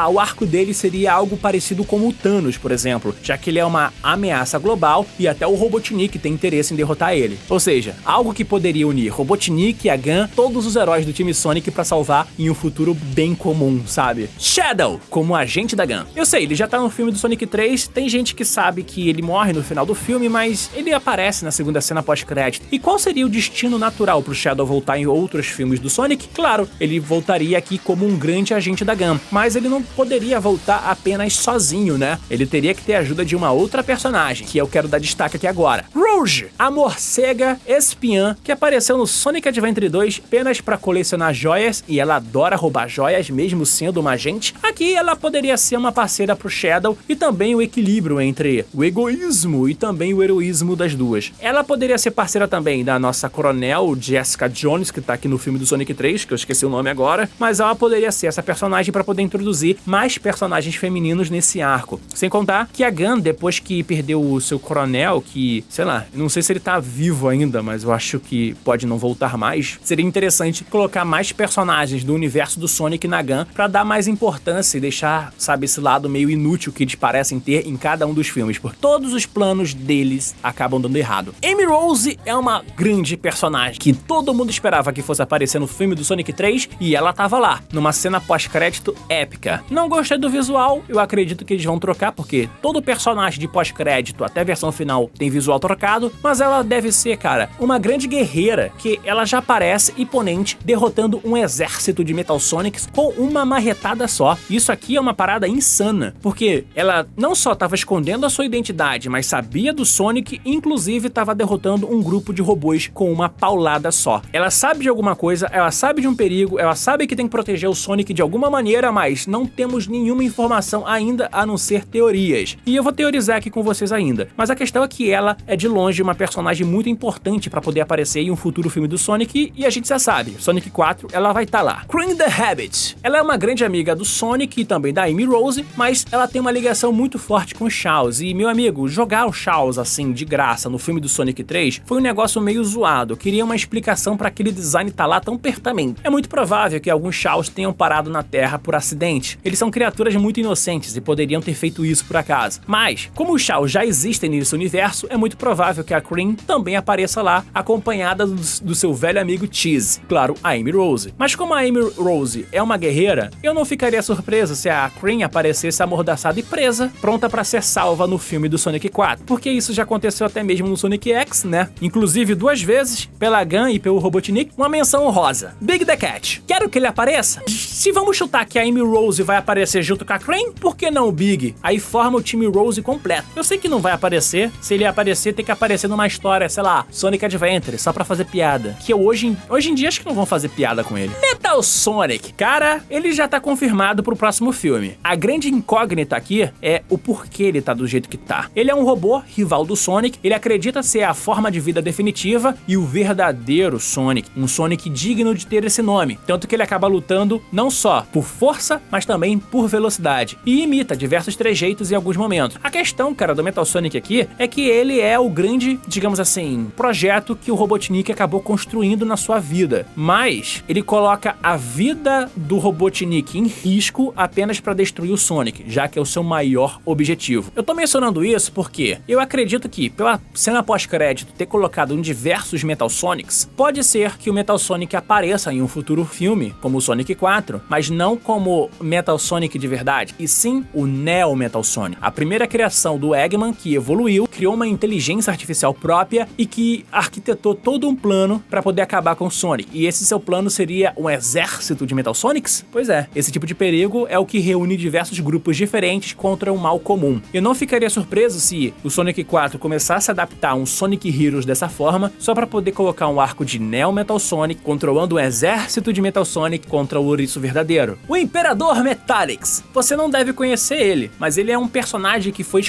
o arco dele seria algo parecido com o Thanos, por exemplo, já que ele é uma ameaça global e até o Robotnik tem interesse em derrotar ele. Ou seja, algo que poderia unir Robotnik, a Gun, todos os heróis do time Sonic pra salvar em um futuro bem comum, sabe? Shadow, como agente da Gun. Eu sei, ele já tá no filme do Sonic 3, tem gente que sabe que ele morre no final do filme, mas ele aparece na segunda cena pós-crédito. E qual seria o destino natural pro Shadow voltar em outros filmes do Sonic? Claro, ele voltaria aqui como um grande agente da Gun, mas ele não poderia voltar apenas sozinho, né? Ele teria que ter a ajuda de uma outra personagem, que eu quero dar destaque aqui agora. Rouge, a morcega espiã que apareceu no Sonic Adventure 2 apenas pra colecionar joias, e ela adora roubar joias mesmo sendo uma agente. Aqui ela poderia ser uma parceira pro Shadow e também o equilíbrio entre o egoísmo e também o heroísmo das duas. Ela poderia ser parceira também da nossa coronel Jessica Jones, que tá aqui no filme do Sonic 3, que eu esqueci o nome agora, mas ela poderia ser essa personagem para poder introduzir mais personagens femininos nesse arco. Sem contar que a Gun, depois que perdeu o seu coronel, que, sei lá, não sei se ele tá vivo ainda, mas eu acho que pode não voltar mais, seria interessante colocar mais personagens do universo do Sonic na Gun pra dar mais importância e deixar, sabe, esse lado meio inútil que eles parecem ter em cada um dos filmes, porque todos os planos deles acabam dando errado. Amy Rose é uma grande personagem que todo mundo esperava que fosse aparecer no filme do Sonic 3 e ela tava lá, numa cena pós-crédito épica. Não gostei do visual, eu acredito que eles vão trocar, porque todo personagem de pós-crédito até a versão final tem visual trocado, mas ela deve ser, cara, uma grande guerreira, que ela já parece imponente, derrotando um exército de Metal Sonics com uma marretada só. Isso aqui é uma parada insana, porque ela não só estava escondendo a sua identidade, mas sabia do Sonic, inclusive estava derrotando um grupo de robôs com uma paulada só. Ela sabe de alguma coisa, ela sabe de um perigo, ela sabe que tem que proteger o Sonic de alguma maneira, mas não temos nenhuma informação ainda a não ser teorias. E eu vou teorizar aqui com vocês ainda. Mas a questão é que ela é de longe uma personagem muito importante para poder aparecer em um futuro filme do Sonic, e a gente já sabe, Sonic 4 ela vai estar lá. Cream the Rabbit. Ela é uma grande amiga do Sonic e também da Amy Rose, mas ela tem uma ligação muito forte com o Shaws. E, meu amigo, jogar o Shaws assim, de graça, no filme do Sonic 3, foi um negócio meio zoado. Eu queria uma explicação para aquele design estar lá tão pertamente. É muito provável que alguns Shaws tenham parado na Terra por acidente. Eles são criaturas muito inocentes e poderiam ter feito isso por acaso. Mas, como os Shaws já existem nesse universo, é muito provável que a Cream também apareça lá, acompanhada do seu velho amigo Cheese. Claro, a a Amy Rose. Mas como a Amy Rose é uma guerreira, eu não ficaria surpreso se a Cream aparecesse amordaçada e presa, pronta pra ser salva no filme do Sonic 4, porque isso já aconteceu até mesmo no Sonic X, né? Inclusive 2 vezes, pela Gun e pelo Robotnik, uma menção honrosa. Big the Cat. Quero que ele apareça? Se vamos chutar que a Amy Rose vai aparecer junto com a Cream, por que não o Big? Aí forma o time Rose completo. Eu sei que não vai aparecer, se ele aparecer tem que aparecer numa história, sei lá, Sonic Adventure, só pra fazer piada. Que hoje em dia acho que não vão fazer piada com ele. Metal Sonic. Cara, ele já tá confirmado pro próximo filme. A grande incógnita aqui é o porquê ele tá do jeito que tá. Ele é um robô rival do Sonic, ele acredita ser a forma de vida definitiva e o verdadeiro Sonic, um Sonic digno de ter esse nome, tanto que ele acaba lutando não só por força, mas também por velocidade, e imita diversos trejeitos em alguns momentos. A questão, cara, do Metal Sonic aqui é que ele é o grande, digamos assim, projeto que o Robotnik acabou construindo na sua vida, mas ele coloca a vida do Robotnik em risco apenas para destruir o Sonic, já que é o seu maior objetivo. Eu tô mencionando isso porque eu acredito que, pela cena pós-crédito ter colocado em diversos Metal Sonics, pode ser que o Metal Sonic apareça em um futuro filme, como o Sonic 4, mas não como Metal Sonic de verdade, e sim o Neo Metal Sonic, a primeira criação do Eggman que evoluiu, criou uma inteligência artificial própria e que arquitetou todo um plano para poder acabar com o Sonic. E esse seu plano seria um exército de Metal Sonics? Pois é, esse tipo de perigo é o que reúne diversos grupos diferentes contra um mal comum. Eu não ficaria surpreso se o Sonic 4 começasse a adaptar um Sonic Heroes dessa forma, só para poder colocar um arco de Neo Metal Sonic controlando um exército de Metal Sonic contra o ouriço verdadeiro. O Imperador Metallix. Você não deve conhecer ele, mas ele é um personagem que foi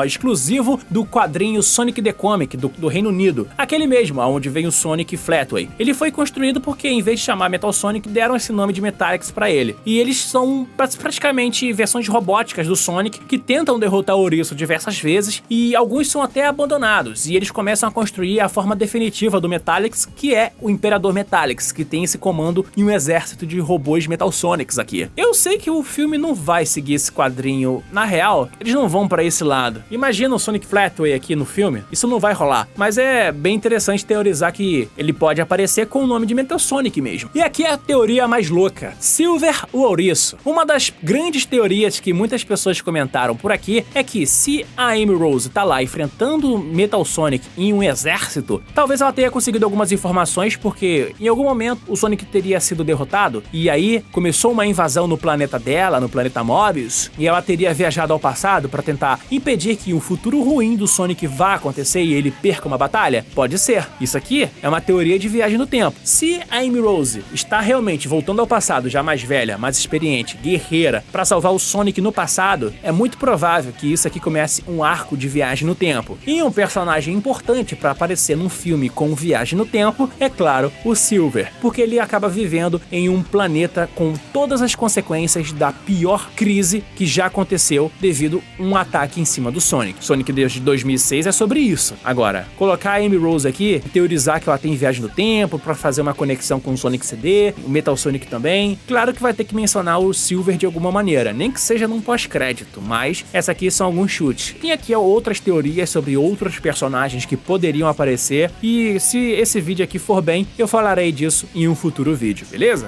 exclusivo do quadrinho Sonic the Comic do Reino Unido, aquele mesmo, aonde vem o Sonic Flatway. Ele foi construído porque, em vez de chamar Metal Sonic, deram esse nome de Metallix pra ele. E eles são praticamente versões robóticas do Sonic que tentam derrotar o ouriço diversas vezes, e alguns são até abandonados, e eles começam a construir a forma definitiva do Metallix, que é o Imperador Metallix, que tem esse comando em um exército de robôs Metal Sonics aqui. Eu sei que o filme não vai seguir esse quadrinho, na real, eles não vão pra esse lado. Imagina o Sonic Flatway aqui no filme, isso não vai rolar, mas é bem interessante teorizar que ele pode aparecer com o nome de Metal Sonic mesmo. E aqui é a teoria mais louca: Silver, o ouriço. Uma das grandes teorias que muitas pessoas comentaram por aqui é que se a Amy Rose tá lá enfrentando Metal Sonic em um exército, talvez ela tenha conseguido algumas informações, porque em algum momento o Sonic teria sido derrotado, e aí começou uma invasão no planeta dela, no planeta Mobius, e ela teria viajado ao passado para tentar impedir que um futuro ruim do Sonic vá acontecer e ele perca uma batalha? Pode ser. Isso aqui é uma teoria de viagem no tempo. Se a Amy Rose está realmente voltando ao passado, já mais velha, mais experiente, guerreira, para salvar o Sonic no passado, é muito provável que isso aqui comece um arco de viagem no tempo. E um personagem importante para aparecer num filme com viagem no tempo é, claro, o Silver, porque ele acaba vivendo em um planeta com todas as consequências da pior crise que já aconteceu devido a um ataque em cima do Sonic. Sonic desde 2006 é sobre isso. Agora, colocar a Amy Rose aqui, teorizar que ela tem viagem no tempo para fazer uma conexão com o Sonic CD, o Metal Sonic também, claro que vai ter que mencionar o Silver de alguma maneira, nem que seja num pós-crédito, mas essa aqui são alguns chutes. Tem aqui outras teorias sobre outros personagens que poderiam aparecer, e se esse vídeo aqui for bem, eu falarei disso em um futuro vídeo, beleza?